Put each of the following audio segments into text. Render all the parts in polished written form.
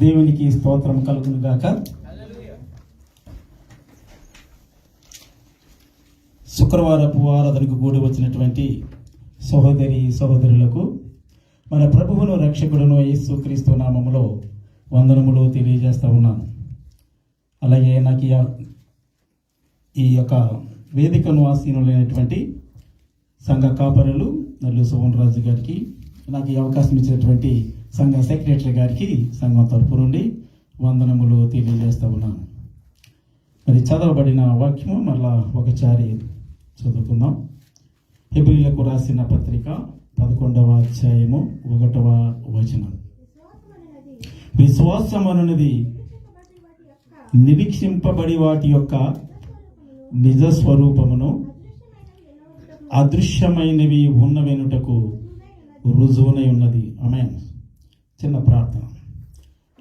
దేవునికి స్తోత్రం కలుగును గాక. శుక్రవారపు ఆరాధనకు కూడి వచ్చినటువంటి సహోదరి సహోదరులకు మన ప్రభువును రక్షకుడును యేసుక్రీస్తు నామములో వందనములు తెలియజేస్తూ ఉన్నాను. అలాగే నాకు ఈ యొక్క వేదికను ఆసీనులైనటువంటి సంఘ కాపరులు నల్లు సువన్ రాజు గారికి, నాకు ఈ అవకాశం ఇచ్చినటువంటి సంఘ సెక్రటరీ గారికి సంఘం తరపు నుండి వందనములు తెలియజేస్తూ ఉన్నాను. మరి చదవబడిన వాక్యము మళ్ళా ఒకసారి చదువుకుందాం. హెబ్రీయులకు రాసిన పత్రిక 11వ అధ్యాయము 1వ వచనం. విశ్వాసమనున్నది నిరీక్షింపబడి వాటి యొక్క నిజ స్వరూపమును అదృశ్యమైనవి ఉన్నవెనుటకు రుజువునై ఉన్నది. ఆమేన్. చిన్న ప్రార్థన.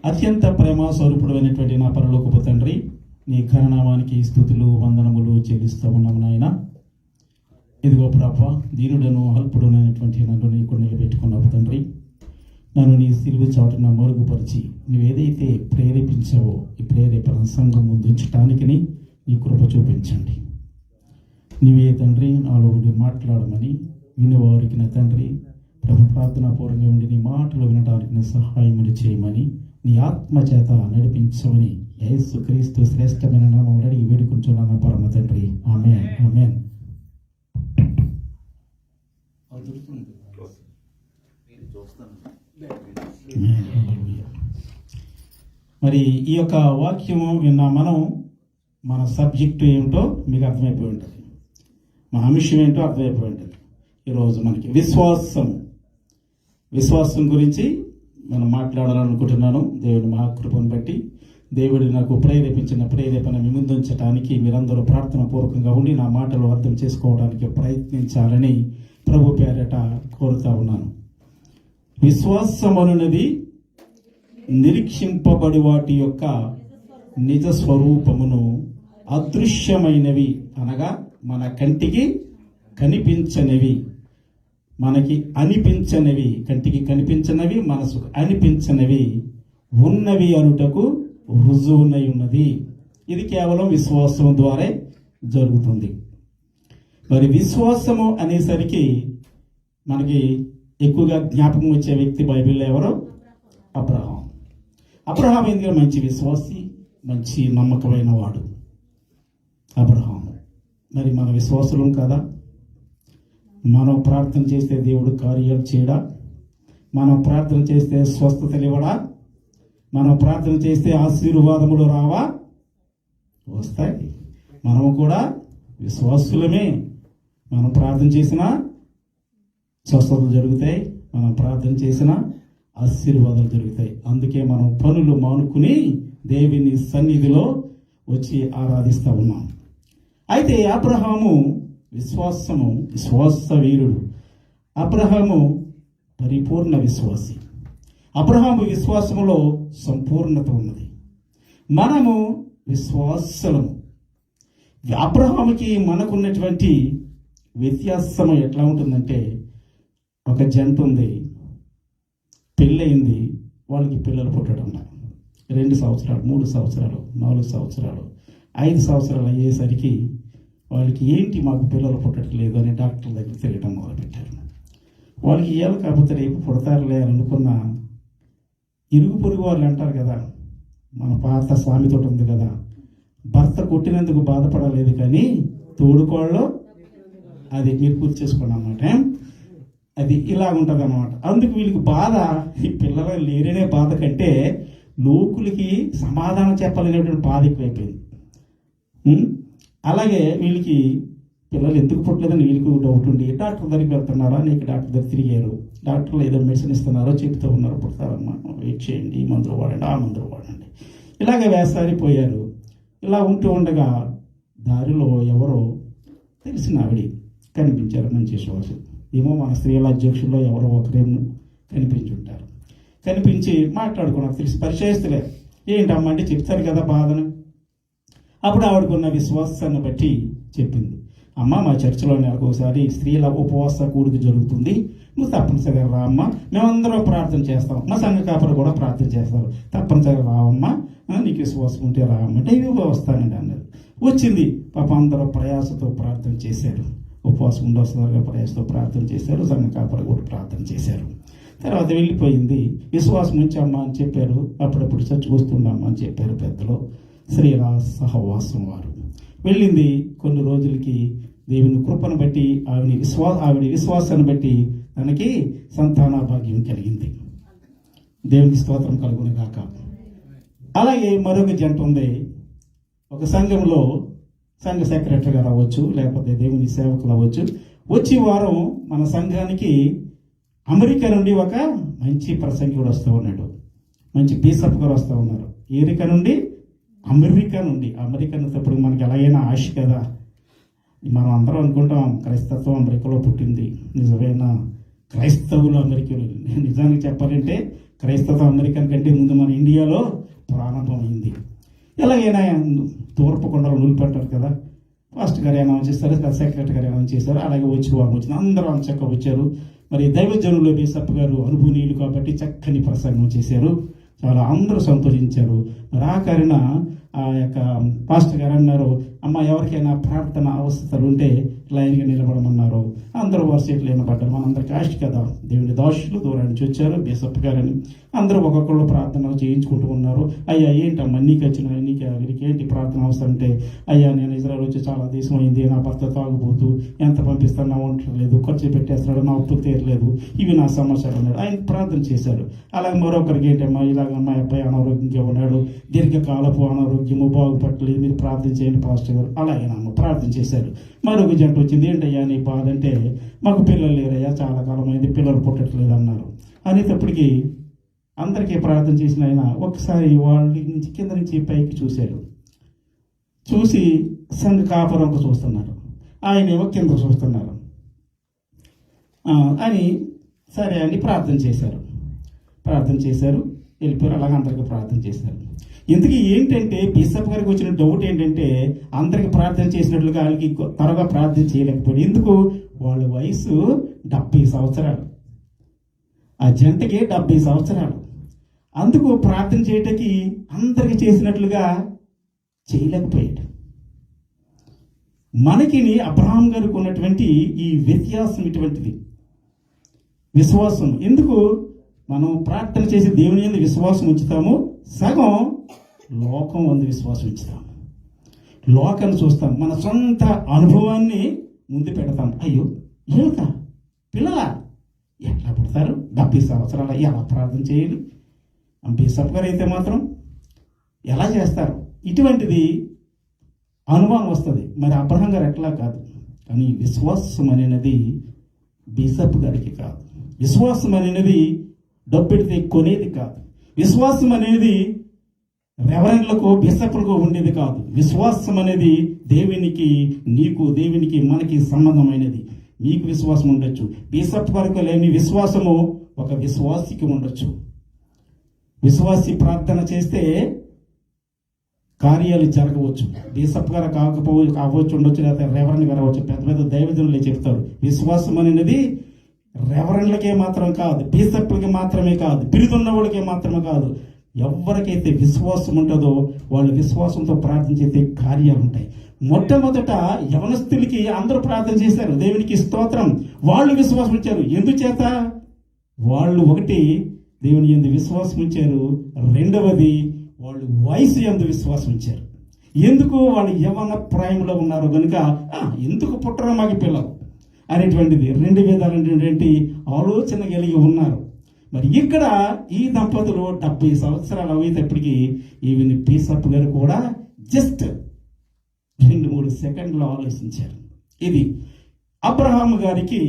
అత్యంత ప్రేమ స్వరూపుడైనటువంటి నా పరలోకపు తండ్రి, నీ ఘననామానికి స్తుతులు వందనములు చెల్లిస్తూ ఉన్నాము నాయన. ఇదిగో ప్రభా, దీనుడను అల్పుడునైనటువంటి నన్ను నీకు నిలబెట్టుకున్నావు తండ్రి. నన్ను నీ సిలువ చాటున మరుగుపరిచి నువ్వేదైతే ప్రేరేపించావో ఈ ప్రేరేపణ సంఘం ముందు ఉంచటానికి నీ కృప చూపించండి. నీవే తండ్రి నాలో ఉండి మాట్లాడమని, వినేవారికి నా తండ్రి ప్రభు ప్రార్థనాపూర్వంగా ఉండి నీ మాటలు వినడానికి నీ సహాయం చేయమని, నీ ఆత్మ చేత నడిపించమని యేసుక్రీస్తు శ్రేష్టమైన నామములో అడిగి వేడుకుంటున్నాను పరమ తండ్రి. ఆమేన్. ఆమేన్. మరి ఈ యొక్క వాక్యము విన్న మన సబ్జెక్టు ఏమిటో మీకు అర్థమైపోయి ఉంటుంది, మన అంశం ఏంటో అర్థమైపోయి ఉంటుంది. ఈరోజు మనకి విశ్వాసం గురించి మనం మాట్లాడాలనుకుంటున్నాను. దేవుడి మహాకృపను బట్టి దేవుడు నాకు ప్రేరేపించిన ప్రేరేపణ మీ ముందుంచడానికి మీరందరూ ప్రార్థన పూర్వకంగా ఉండి నా మాటలు అర్థం చేసుకోవడానికి ప్రయత్నించాలని ప్రభు పేరట కోరుతా ఉన్నాను. విశ్వాసం అనున్నది నిరీక్షింపబడి వాటి యొక్క నిజ స్వరూపమును అదృశ్యమైనవి అనగా మన కంటికి కనిపించనివి, మనకి అనిపించనివి, కంటికి కనిపించనివి, మనసుకు అనిపించనివి ఉన్నవి అనుటకు రుజువునై ఉన్నది. ఇది కేవలం విశ్వాసం ద్వారా జరుగుతుంది. మరి విశ్వాసము అనేసరికి మనకి ఎక్కువగా జ్ఞాపకం వచ్చే వ్యక్తి బైబిల్లో ఎవరో? అబ్రహాం ఎందుకంటే మంచి విశ్వాసి, మంచి నమ్మకమైన వాడు అబ్రహాము. మరి మన విశ్వాసులం కదా? మనం ప్రార్థన చేస్తే దేవుడు కార్యాలు చేయడా? మనం ప్రార్థన చేస్తే స్వస్థతలు ఇవ్వడా? మనం ప్రార్థన చేస్తే ఆశీర్వాదములు రావా? వస్తాయి. మనము కూడా విశ్వాసులమే. మనం ప్రార్థన చేసినా స్వస్థతలు జరుగుతాయి, మనం ప్రార్థన చేసినా ఆశీర్వాదాలు జరుగుతాయి. అందుకే మనం పనులు మానుకుని దేవుని సన్నిధిలో వచ్చి ఆరాధిస్తూ ఉన్నాం. అయితే అబ్రహాము విశ్వాస వీరుడు. అబ్రహాము పరిపూర్ణ విశ్వాసి. అబ్రహాము విశ్వాసములో సంపూర్ణత ఉన్నది. మనము విశ్వాసులము. అబ్రహాముకి మనకున్నటువంటి వ్యత్యాసం ఎట్లా ఉంటుందంటే, ఒక జంట ఉంది, పెళ్ళయింది, వాళ్ళకి పిల్లలు పుట్టడం 2 సంవత్సరాలు, 3 సంవత్సరాలు, 4 సంవత్సరాలు, 5 సంవత్సరాలు అయ్యేసరికి వాళ్ళకి ఏంటి మాకు పిల్లలు పుట్టట్లేదు అని డాక్టర్ దగ్గర తిరగడం మొదలుపెట్టారు. వాళ్ళకి ఏళ్ళు కాకపోతే రేపు పుడతారులే అని అనుకున్న ఇరుగు పొరుగు వాళ్ళు అంటారు కదా, మన పాత స్వామితోటి ఉంది కదా, భర్త కొట్టినందుకు బాధపడలేదు కానీ తోడుకోళ్ళు అది మీరు పూర్తి చేసుకోండి అన్నమాట. అది ఇలా ఉంటుంది అన్నమాట. అందుకు వీళ్ళకి బాధ, ఈ పిల్లలు లేరనే బాధ కంటే లోకులకి సమాధానం చెప్పలేనటువంటి బాధ ఎక్కువైపోయింది. అలాగే వీళ్ళకి పిల్లలు ఎందుకు పుట్టలేదని వీళ్ళకి డౌట్ ఉండి డాక్టర్ దగ్గరికి వెళ్తున్నారా, నీకు డాక్టర్ దగ్గర తిరిగారు, డాక్టర్లు ఏదో మెడిసిన్ ఇస్తున్నారో చెప్తూ ఉన్నారు, పుడతారమ్మా, వెయిట్ చేయండి, మందులు వాడండి, ఆ మందులు వాడండి, ఇలాగే వేసారిపోయారు. ఇలా ఉంటూ ఉండగా దారిలో ఎవరో తెలిసిన ఆవిడ కనిపించారు, మంచి శ్వాస ఏమో మన స్త్రీల అధ్యక్షుల్లో ఎవరో ఒకరేమో కనిపించి ఉంటారు. కనిపించి మాట్లాడుకున్నారు, తెలిసి పరిచయస్తులే. ఏంటమ్మా అంటే చెప్తారు కదా బాధను. అప్పుడు ఆవిడకున్న విశ్వాసాన్ని బట్టి చెప్పింది, అమ్మ మా చర్చిలో నెలకు ఒకసారి స్త్రీల ఉపవాస కూడిక జరుగుతుంది, నువ్వు తప్పనిసరిగా రా అమ్మ, మేమందరం ప్రార్థన చేస్తాం, మా సంఘ కాపరు కూడా ప్రార్థన చేస్తారు, తప్పనిసరిగా రావమ్మా, నీకు విశ్వాసం ఉంటే రా అమ్మంటే ఇవి వస్తానండి అన్నారు. వచ్చింది. పాప అందరూ ప్రయాసతో ప్రార్థన చేశారు, ఉపవాసం ఉండవలసిన ప్రయాసతో ప్రార్థన చేశారు, సంఘ కాపరు కూడా ప్రార్థన చేశారు. తర్వాత వెళ్ళిపోయింది. విశ్వాసం ఉంచమ్మా అని చెప్పారు, అప్పుడప్పుడు చర్చ్ వస్తున్నామ్మా అని చెప్పారు పెద్దలు. స్త్రీల సహవాసం వారు వెళ్ళింది. కొన్ని రోజులకి దేవుని కృపను బట్టి ఆవిడ విశ్వాసాన్ని బట్టి తనకి సంతాన భాగ్యం కలిగింది. దేవునికి స్తోత్రం కలుగును గాక. అలాగే మరొక జంట ఉంది. ఒక సంఘంలో సంఘ సెక్రటరీగా రావచ్చు, లేకపోతే దేవుని సేవకులు అవ్వచ్చు. వచ్చి వారం మన సంఘానికి అమెరికా నుండి ఒక మంచి ప్రసంగికుడు వస్తూ ఉన్నాడు, మంచి బీసప్ గారు వస్తూ ఉన్నారు. అమెరికా నుండి అన్నప్పుడు మనకి ఎలాగైనా ఆశ కదా. మనం అందరం అనుకుంటాం క్రైస్తత్వం అమెరికాలో పుట్టింది, నిజమైన క్రైస్తవులు అమెరికాలో. నిజానికి చెప్పాలంటే క్రైస్తవం అమెరికా కంటే ముందు మన ఇండియాలో ప్రారంభమైంది. ఎలాగైనా తూర్పు కొండలు నిలిపెట్టారు కదా, ఫాస్ట్ గారు అనౌన్స్ చేస్తారు, సెక్రటరీ గారు అనౌన్స్ చేశారు. అలాగే వచ్చింది, అందరూ అంచక్క వచ్చారు. మరి దైవజనులు బీసప్ గారు అనుభవనీయులు కాబట్టి చక్కని ప్రసంగం చేశారు, చాలా అందరూ సంతోషించారు. మరి ఆ కారణ ఆ యొక్క పాస్టర్ గారు అన్నారు, అమ్మ ఎవరికైనా ప్రార్థన అవసరాలు ఉంటే లైన్గా నిలబడమన్నారు. అందరూ వారి సీట్లు నిలబడ్డారు. మనందరికీ ఆశ కదా, దేవుని దాసులు దూరం నుంచి వచ్చారు, బీసప్ గారని అందరూ ఒక్కొక్కళ్ళు ప్రార్థన చేయించుకుంటూ ఉన్నారు. అయ్యా ఏంటమ్మా నీకు వీరికి ఏంటి ప్రార్థన అవసరం అంటే, అయ్యా నేను ఇజ్రాయల్ వచ్చి చాలా దేశం అయింది, నా భర్త తాగుబోతూ ఎంత పంపిస్తాను నా ఉండట్లేదు, ఖర్చు పెట్టేస్తున్నాడు, నా ఉప్పు తీరలేదు, ఇవి నా సమస్యలు అన్నాడు. ఆయన ప్రార్థన చేశారు. అలాగే మరొకరికి ఏంటమ్మా ఇలాగ అమ్మాయి అబ్బాయి అనారోగ్యంగా ఉన్నాడు, దీర్ఘకాలపు అనారోగ్యము బాగుపట్టలేదు, మీరు ప్రార్థన చేయండి పాస్టర్ గారు. అలాగే నాన్న ప్రార్థన చేశారు. మరొక జంట వచ్చింది. ఏంటయ్యా నీ బాధ అంటే, మాకు పిల్లలు లేరయ్యా, చాలా కాలం అయింది, పిల్లలు పుట్టట్లేదు అన్నారు. అనేటప్పటికీ అందరికీ ప్రార్థన చేసిన ఆయన ఒకసారి వాళ్ళ నుంచి కింద నుంచి పైకి చూశాడు. చూసి సంఘ కాపురంకు చూస్తున్నారు, ఆయన ఏమో కింద చూస్తున్నారు అని సరే అని ప్రార్థన చేశారు. వెళ్ళిపోయారు. అలాగే అందరికీ ప్రార్థన చేశారు. ఇంతకీ ఏంటంటే బిషప్ గారికి వచ్చిన డౌట్ ఏంటంటే, అందరికి ప్రార్థన చేసినట్లుగా వాళ్ళకి త్వరగా ప్రార్థన చేయలేకపోయింది. ఎందుకు? వాళ్ళ వయసు 70 సంవత్సరాలు, ఆ జంటకి 70 సంవత్సరాలు. అందుకు ప్రార్థన చేయటానికి అందరికి చేసినట్లుగా చేయలేకపోయాడు. మనకి అబ్రహాం గారికి ఉన్నటువంటి ఈ వ్యత్యాసం ఇటువంటిది, విశ్వాసం. ఎందుకు మనం ప్రార్థన చేసి దేవుని యందు విశ్వాసం ఉంచుతాము, సగం లోకం వందు విశ్వాసం ఉంచుతాం. లోకాన్ని చూస్తాం, మన సొంత అనుభవాన్ని ముందు పెడతాం. అయ్యో ఏమిటా పిల్లల ఎట్లా పుడతారు, 70 సంవత్సరాలు ఎలా ప్రార్థన చేయాలి, బిషప్ గారు అయితే మాత్రం ఎలా చేస్తారు, ఇటువంటిది అనుభవం వస్తుంది. మరి అబ్రహాం గారు ఎట్లా కాదు. కానీ విశ్వాసం అనేది బిషప్ గారికి కాదు, విశ్వాసం అనేది డబ్బెడితే కొనేది కాదు, విశ్వాసం అనేది రెవరెండ్లకు బిషప్లకు ఉండేది కాదు. విశ్వాసం అనేది దేవునికి మనకి సంబంధమైనది. మీకు విశ్వాసం ఉండొచ్చు, బిషప్ వరకు లేని విశ్వాసము ఒక విశ్వాసికి ఉండొచ్చు. విశ్వాసి ప్రార్థన చేస్తే కార్యాలు జరగవచ్చు. బిషప్ గారు కావచ్చు ఉండొచ్చు, లేకపోతే రెవరెండ్ గారు అవ్వచ్చు. పెద్ద పెద్ద దైవజనులే చెప్తారు, విశ్వాసం అనేది రెవరెండ్లకే మాత్రం కాదు, బిషప్లకి మాత్రమే కాదు, బిరుదున్న వాళ్ళకే మాత్రమే కాదు. ఎవరికైతే విశ్వాసం ఉంటుందో వాళ్ళు విశ్వాసంతో ప్రార్థన చేసే కార్యాలు ఉంటాయి. మొట్టమొదట యవనస్తులకి అందరూ ప్రార్థన చేశారు, దేవునికి స్తోత్రం. వాళ్ళు విశ్వాసం ఇచ్చారు. ఎందుచేత? వాళ్ళు ఒకటి దేవుని యందు విశ్వాసం ఉంచారు, రెండవది వాళ్ళు వయసు యందు విశ్వాసం ఉంచారు. ఎందుకు? వాళ్ళు యవన ప్రాయంలో ఉన్నారు కనుక ఎందుకు పుట్టరా మాకు పిల్లలు అనేటువంటిది 2 విధాలైనటువంటి ఆలోచన కలిగి ఉన్నారు. మరి ఇక్కడ ఈ దంపతులు 70 సంవత్సరాలు అయ్యేటప్పటికీ ఈవెన్ బిషప్ గారు కూడా జస్ట్ 2-3 సెకండ్లు ఆలోచించారు. ఇది అబ్రహాం గారికి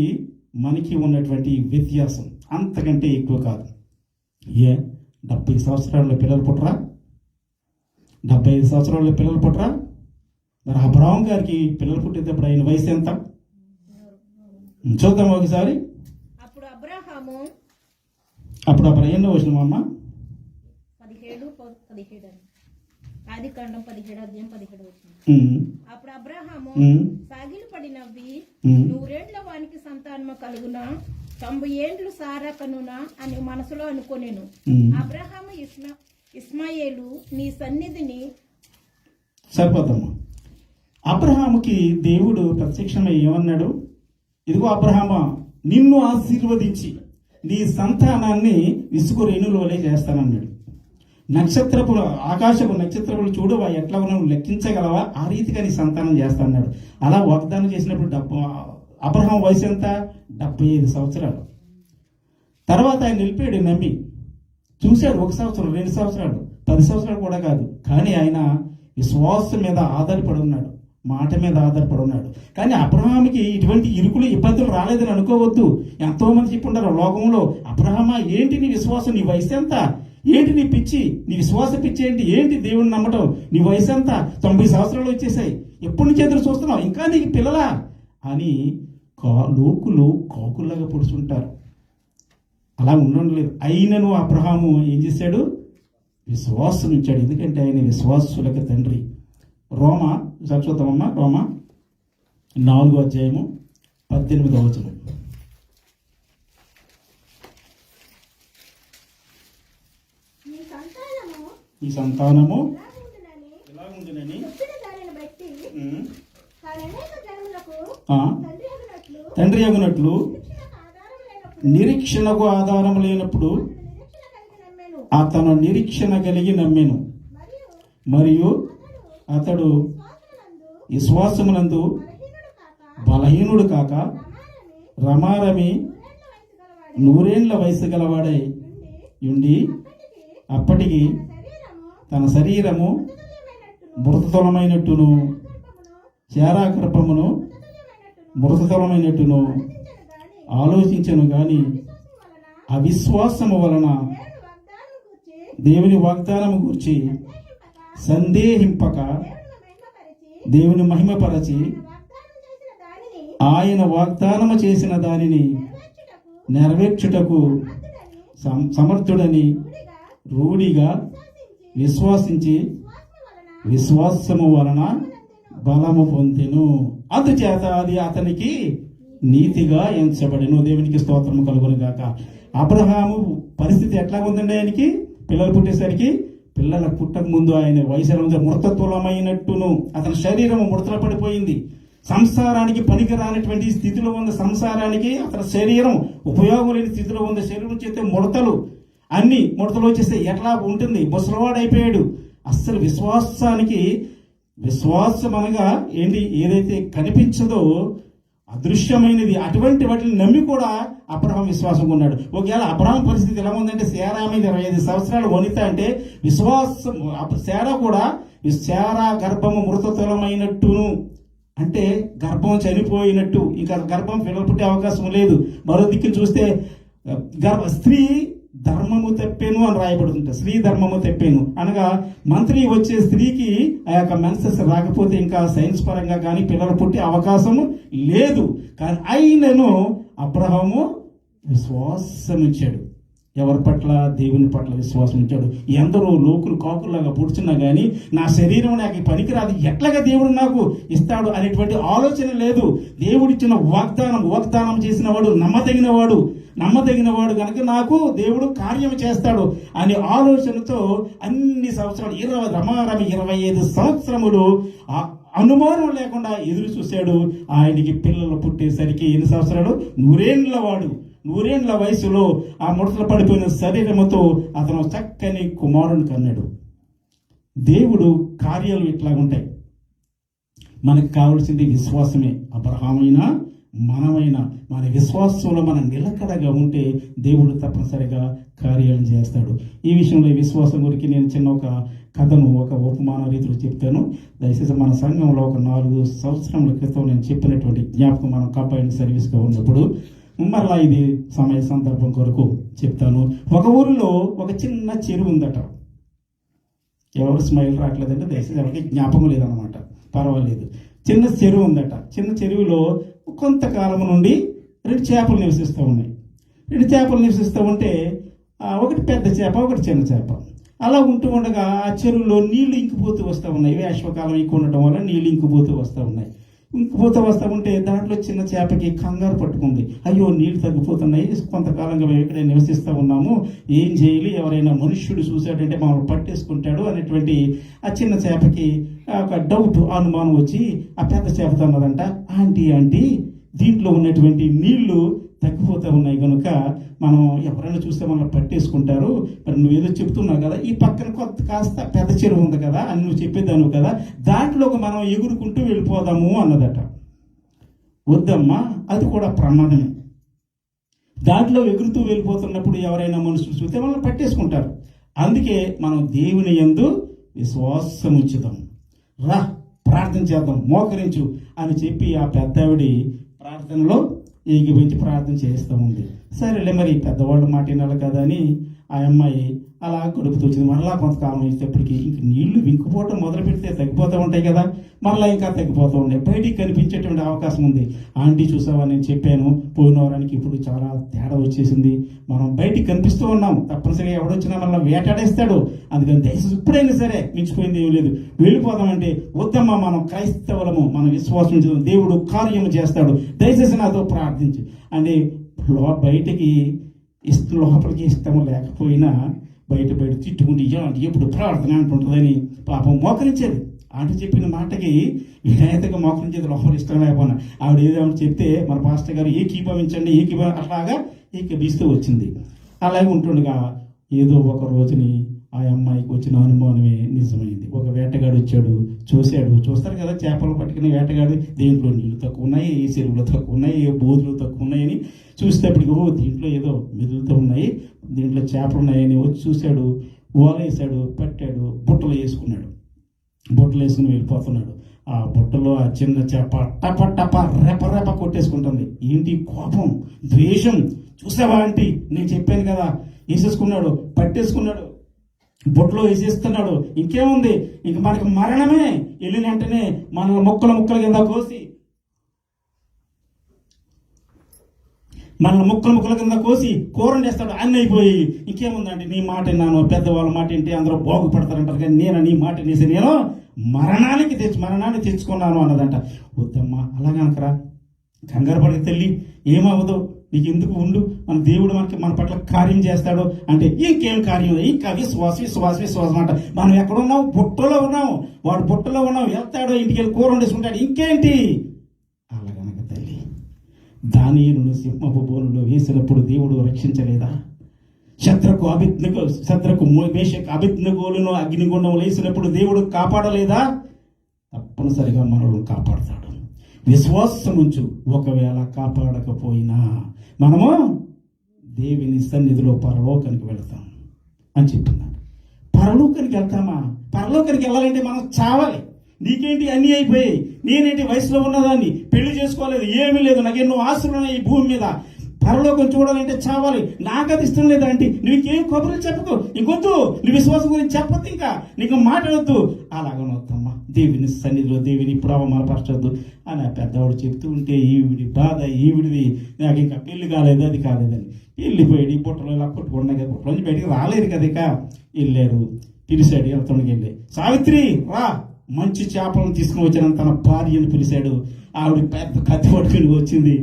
మనకి ఉన్నటువంటి వ్యత్యాసం, అంతకంటే ఎక్కువ కాదు. 70 సంవత్సరాల పిల్లలు పుట్టరా, 75 సంవత్సరాల పిల్లలు పుట్టరా? మరి అబ్రహాం గారికి పిల్లలు పుట్టేటప్పుడు ఆయన వయసు ఎంత చూద్దాం ఒకసారి. అప్పుడు అబ్రహాం ఎన్నో వచ్చిన అమ్మ 17. ఆదికాండం 17:17. అప్పుడు అబ్రహాము సాగిలపడి నవ్వి, 100 ఏండ్ల వానికి సంతానము కలుగునా, 90 ఏండ్లు సారా కనునా అని మనసులో అనుకొనెను. అబ్రహాము ఇస్మాయేలు నీ సన్నిధిని. సరిపోతాము. అబ్రహాముకి దేవుడు ప్రత్యక్షమై ఏమన్నాడు? ఇదిగో అబ్రహామా, నిన్ను ఆశీర్వదించి నీ సంతానాన్ని ఇసుక రేణుల వలె చేస్తానన్నాడు. నక్షత్రపులు, ఆకాశపు నక్షత్రములు చూడవా, ఎట్లా ఉన్నావు, లెక్కించగలవా, ఆ రీతిగా నీ సంతానం చేస్తానన్నాడు. అలా వాగ్దానం చేసినప్పుడు అబ్రహాం వయసు ఎంత? 75 సంవత్సరాలు. తర్వాత ఆయన నిలిపాడు, నమ్మి చూశాడు. 1 సంవత్సరం, 2 సంవత్సరాలు, 10 సంవత్సరాలు కూడా కాదు. కానీ ఆయన విశ్వాసం మీద ఆధారపడి ఉన్నాడు, మాట మీద ఆధారపడి ఉన్నాడు. కానీ అబ్రహాముకి ఇటువంటి ఇరుకులు ఇబ్బందులు రాలేదని అనుకోవద్దు. ఎంతో మంది చెప్పుంటారు లోకంలో, అబ్రహామా ఏంటి నీ విశ్వాసం, నీ వయసు ఎంత, ఏంటి నీ పిచ్చి, నీ విశ్వాస పిచ్చి ఏంటి దేవుడిని నమ్మటం, నీ వయసు ఎంత, 90 సంవత్సరాలు వచ్చేసాయి, ఎప్పటి నుంచి ఎదురు చూస్తున్నావు, ఇంకా నీకు పిల్లలా అని లోకులు కాకుల్లాగా పొడుచుంటారు. అలా ఉండడం లేదు. అయినను అబ్రహాము ఏం చేశాడు? విశ్వాసం ఇచ్చాడు. ఎందుకంటే ఆయన విశ్వాసులకు తండ్రి. రోమా చూద్దామమ్మా, రోమా 4:18. ఈ సంతానము ఎలాగుండునని తండ్రి అగునట్లు నిరీక్షణకు ఆధారం లేనప్పుడు అతను నిరీక్షణ కలిగి నమ్మెను. మరియు అతడు విశ్వాసమునందు బలహీనుడు కాక రమారమి 100 ఏండ్ల వయసు గలవాడై ఉండి అప్పటికి తన శరీరము మృతతులమైనట్టును శారాగర్భమును మృతతులమైనట్టును ఆలోచించను గాని అవిశ్వాసము వలన దేవుని వాగ్దానము గురించి సందేహింపక దేవుని మహిమపరచి ఆయన వాగ్దానము చేసిన దానిని నెరవేర్చుటకు సమర్థుడని రూఢిగా విశ్వాసించి విశ్వాసము వలన బలము పొందెను. అందుచేత అది అతనికి నీతిగా ఎంచబడెను. దేవునికి స్తోత్రము కలుగును గాక. అబ్రహాము పరిస్థితి ఎట్లా ఉందండి? ఆయనకి పిల్లలు పుట్టేసరికి, పిల్లల పుట్టక ముందు ఆయన వయసు మృతతులమైనట్టును, అతని శరీరం ముడతల పడిపోయింది. సంసారానికి పనికిరానటువంటి స్థితిలో ఉన్న, సంసారానికి అతని శరీరం ఉపయోగం లేని స్థితిలో ఉంది. శరీరం చేస్తే ముడతలు, అన్ని ముడతలు వచ్చేస్తే ఎట్లా ఉంటుంది? ముసలివాడైపోయాడు. అస్సలు విశ్వాసానికి, విశ్వాసం అనగా ఏంటి? ఏదైతే కనిపించదో అదృశ్యమైనది, అటువంటి వాటిని నమ్మి కూడా అబ్రహాం విశ్వాసం ఉన్నాడు. ఒకవేళ అబ్రహాం పరిస్థితి ఎలా ఉందంటే, శారా మీద 25 సంవత్సరాలు వనిత అంటే విశ్వాసం, శారా కూడా శారా గర్భము మృతతులమైనట్టును అంటే గర్భం చనిపోయినట్టు, ఇంకా గర్భం పిల్లలు పుట్టే అవకాశం లేదు. మరో దిక్కు చూస్తే స్త్రీ ధర్మము తెప్పాను అని రాయబడుతుంట. స్త్రీ ధర్మము తెప్పాను అనగా మంత్రి వచ్చే స్త్రీకి ఆ యొక్క మెన్సెస్ రాకపోతే ఇంకా సైన్స్ పరంగా కానీ పిల్లలు పుట్టే అవకాశము లేదు. కానీ అయినను అబ్రహాము విశ్వాసం ఇచ్చాడు. ఎవరి పట్ల? దేవుని పట్ల విశ్వాసం ఇచ్చాడు. ఎందరో లోకులు కాకుల్లాగా పుడుచున్నా కానీ నా శరీరం నాకు పనికిరాదు, ఎట్లాగా దేవుడు నాకు ఇస్తాడు అనేటువంటి ఆలోచన లేదు. దేవుడిచ్చిన వాగ్దానం చేసిన వాడు నమ్మదగిన వాడు కనుక నాకు దేవుడు కార్యం చేస్తాడు అనే ఆలోచనతో అన్ని సంవత్సరాలు 25 సంవత్సరములు అనుమానం లేకుండా ఎదురు చూశాడు. ఆయనకి పిల్లలు పుట్టేసరికి ఎన్ని సంవత్సరాలు? 100 ఏండ్ల వయసులో ఆ ముడతలు పడిపోయిన శరీరముతో అతను చక్కని కుమారుని కన్నాడు. దేవుడు కార్యాలు ఇట్లా ఉంటాయి. మనకు కావాల్సింది విశ్వాసమే. అబ్రహామైనా మనమైనా మన విశ్వాసంలో మనం నిలకడగా ఉంటే దేవుడు తప్పనిసరిగా కార్యాలను చేస్తాడు. ఈ విషయంలో విశ్వాసం గురించి నేను చిన్న ఒక కథను, ఒక ఉపమాన రీతిలో చెప్తాను. దయచేసి మన సంఘంలో ఒక 4 సంవత్సరముల క్రితం నేను చెప్పినటువంటి జ్ఞాపకం, మనం కంబైన్డ్ సర్వీస్గా ఉన్నప్పుడు, మరలా ఇది సమయ సందర్భం కొరకు చెప్తాను. ఒక ఊరిలో ఒక చిన్న చెరువు ఉందట. ఎవరు స్మైల్ రావట్లేదంటే దయచేసి ఎవరికి జ్ఞాపకం లేదనమాట, పర్వాలేదు. చిన్న చెరువు ఉందట. చిన్న చెరువులో కొంతకాలం నుండి 2 చేపలు నివసిస్తూ ఉన్నాయి. 2 చేపలు నివసిస్తూ ఉంటే ఒకటి పెద్ద చేప, ఒకటి చిన్న చేప. అలా ఉంటూ ఉండగా ఆ చెరువులో నీళ్లు ఇంకిపోతూ వస్తూ ఉన్నాయి. వేసవకాలం ఎక్కువ ఉండటం వల్ల నీళ్లు ఇంకిపోతూ వస్తూ ఉన్నాయి. ఇంకిపోతూ వస్తూ ఉంటే దాంట్లో చిన్న చేపకి కంగారు పట్టుకుంది. అయ్యో, నీళ్లు తగ్గిపోతున్నాయి, కొంతకాలంగా మేము ఇక్కడే నివసిస్తూ ఉన్నాము, ఏం చేయాలి, ఎవరైనా మనుష్యుడు చూశాడంటే మమ్మల్ని పట్టేసుకుంటాడు అనేటువంటి ఆ చిన్న చేపకి ఒక డౌట్, అనుమానం వచ్చి ఆ పెద్ద చేపతో అన్నదంట, ఆంటీ దీంట్లో ఉన్నటువంటి నీళ్లు తగ్గిపోతూ ఉన్నాయి కనుక మనం ఎవరైనా చూస్తే మనల్ని పట్టేసుకుంటారు, మరి నువ్వేదో చెప్తున్నావు కదా, ఈ పక్కన కాస్త పెద్ద చెరువు ఉంది కదా అని నువ్వు చెప్పేదాను కదా, దాంట్లోకి మనం ఎగురుకుంటూ వెళ్ళిపోదాము అన్నదట. వద్దమ్మా, అది కూడా ప్రమాదమే. దాంట్లో ఎగురుతూ వెళ్ళిపోతున్నప్పుడు ఎవరైనా మనుషులు చూస్తే మనల్ని పట్టేసుకుంటారు. అందుకే మనం దేవుని యందు విశ్వాసం ఉంచుదాం, రా ప్రార్థన చేద్దాం, మోకరించు అని చెప్పి ఆ పెద్దావిడి ప్రార్థనలో ఏగిపోయించి ప్రార్థన చేస్తూ ఉంది. సరేలే, మరి పెద్దవాళ్ళు మాట వినాలి కదా అని ఆ అమ్మాయి అలా గడుపుతూ వచ్చింది. మరలా కొంతకాలం వచ్చేటప్పటికి ఇంక నీళ్లు వింకుపోవటం మొదలు పెడితే తగ్గిపోతూ ఉంటాయి కదా, మరలా ఇంకా తగ్గిపోతూ ఉన్నాయి, బయటికి కనిపించేటువంటి అవకాశం ఉంది. ఆంటీ చూసావా, నేను చెప్పాను, పోయిన వారానికి ఇప్పుడు చాలా తేడా వచ్చేసింది, మనం బయటికి కనిపిస్తూ ఉన్నాం, తప్పనిసరిగా ఎవడొచ్చినా మళ్ళీ వేటాడేస్తాడు, అందుకని దయచేసి ఇప్పుడైనా సరే మించిపోయింది ఏం లేదు, వెళ్ళిపోదామంటే వద్దమ్మా, మనం క్రైస్తవులము, మన విశ్వాసం ఉంచుదాం, దేవుడు కార్యము చేస్తాడు, దయచేసి నాతో ప్రార్థించి అని బయటికి లోపలికి ఇష్టం లేకపోయినా బయట తిట్టుకుంటే అంటే ఎప్పుడు ప్రార్థన అంటుంటుందని పాపం మోకరించేది. ఆంటీ చెప్పిన మాటకి వినాయతగా మోకరించేది, లోపల ఇష్టం లేకపోయినా. ఆవిడ ఏదేమో చెప్తే మన పాస్టర్ గారు ఏకీభవించండి, అట్లాగా ఏకీభిస్తూ వచ్చింది. అలాగే ఉంటుండగా ఏదో ఒక రోజుని ఆ అమ్మాయికి వచ్చిన అనుమానమే నిజమైంది. ఒక వేటగాడు వచ్చాడు, చూస్తారు కదా చేపలు పట్టుకునే వేటగాడు, దేంట్లో నీళ్ళు తక్కువ ఉన్నాయి, ఏ చెరువులు తక్కువ ఉన్నాయి, ఏ బోధులు తక్కువ ఉన్నాయని చూసేటప్పటికి దీంట్లో ఏదో మెదులుతూ ఉన్నాయి, దీంట్లో చేపలు ఉన్నాయని వచ్చి చూశాడు, ఓలేసాడు, పట్టాడు, బుట్టలు వేసుకున్నాడు, బుట్టలు వేసుకుని వెళ్ళిపోతున్నాడు. ఆ బుట్టలో ఆ చిన్న చేప టప రెప కొట్టేసుకుంటుంది. ఏంటి కోపం, ద్వేషం, చూసావా ఆంటీ, నేను చెప్పాను కదా, వేసేసుకున్నాడు, పట్టేసుకున్నాడు, బొట్లో వేసేస్తున్నాడు. ఇంకేముంది, ఇంక మనకి మరణమే. వెళ్ళిన వెంటనే మనల్ని ముక్కల కింద కోసి కూర చేస్తాడు, అన్నీ అయిపోయి ఇంకేముందండి, నీ మాట విన్నాను, పెద్దవాళ్ళ మాట ఏంటి, అందరూ బాగుపడతారంటారు, కానీ నేను నీ మాట వేసి నేను మరణాన్ని తెచ్చుకున్నాను అన్నదంట. వద్దమ్మా, అలాగనకరా, కంగారు పడక తల్లి, ఏమవ్వదు, నీకు ఎందుకు ఉండు, మన దేవుడు మన పట్ల కార్యం చేస్తాడు అంటే ఇంకేం కార్యం, ఇంకా విశ్వాసం అంట. మనం ఎక్కడున్నాం, బుట్టలో ఉన్నాం, వాడు బుట్టలో ఉన్నాం, వెళ్తాడో ఇంటికి వెళ్ళి కూర వండేసుకుంటాడు, ఇంకేంటి. అలాగనక తల్లి, దానియేలును సింహపు బోనులో వేసినప్పుడు దేవుడు రక్షించలేదా? శత్రకు మేషకు అబేద్నెగోలను అగ్నిగుండంలో వేసినప్పుడు దేవుడు కాపాడలేదా? తప్పనిసరిగా మనల్ని కాపాడతాడు. విశ్వాసం ఉంచు. ఒకవేళ కాపాడకపోయినా మనము దేవుని సన్నిధిలో పరలోకానికి వెళ్తాం అని చెప్తున్నాడు. పరలోకానికి వెళ్తామా? పరలోకానికి వెళ్ళాలంటే మనం చావాలి. నీకేంటి, అన్నీ అయిపోయాయి, నేనేంటి వయసులో ఉన్నదాన్ని, పెళ్లి చేసుకోలేదు, ఏమీ లేదు, నాకు ఎన్నో ఆశలు ఉన్నాయి ఈ భూమి మీద, పరలోకం చూడాలంటే చావాలి, నాకు అది ఇష్టం లేదా అంటే నీకేం కబుర్లు చెప్పకు, ఇంకొద్దు, నీ విశ్వాసం గురించి చెప్పద్దు, ఇంకా నీకు మాట్లాడొద్దు, అలాగనొద్దమ్మా, దేవుని సన్నిధిలో దేవుని ఇప్పుడు అవమానపరచొద్దు అని ఆ పెద్దవాడు చెప్తూ ఉంటే ఈవిడి బాధ, ఈవిడిది నాకు ఇంకా పెళ్లి కాలేదు, అది కాలేదని వెళ్ళిపోయాడు. ఈ బుట్టలో ఇలా కొట్టుకున్నాయి కదా, బుట్టలో నుంచి బయటికి రాలేదు కదా, ఇక వెళ్ళారు, పిలిచాడు, వెళ్తానికి వెళ్ళి, సావిత్రి రా, మంచి చేపలను తీసుకుని వచ్చానని తన భార్యను పిలిచాడు. ఆవిడ పెద్ద కత్తి పట్టుకుని వచ్చింది.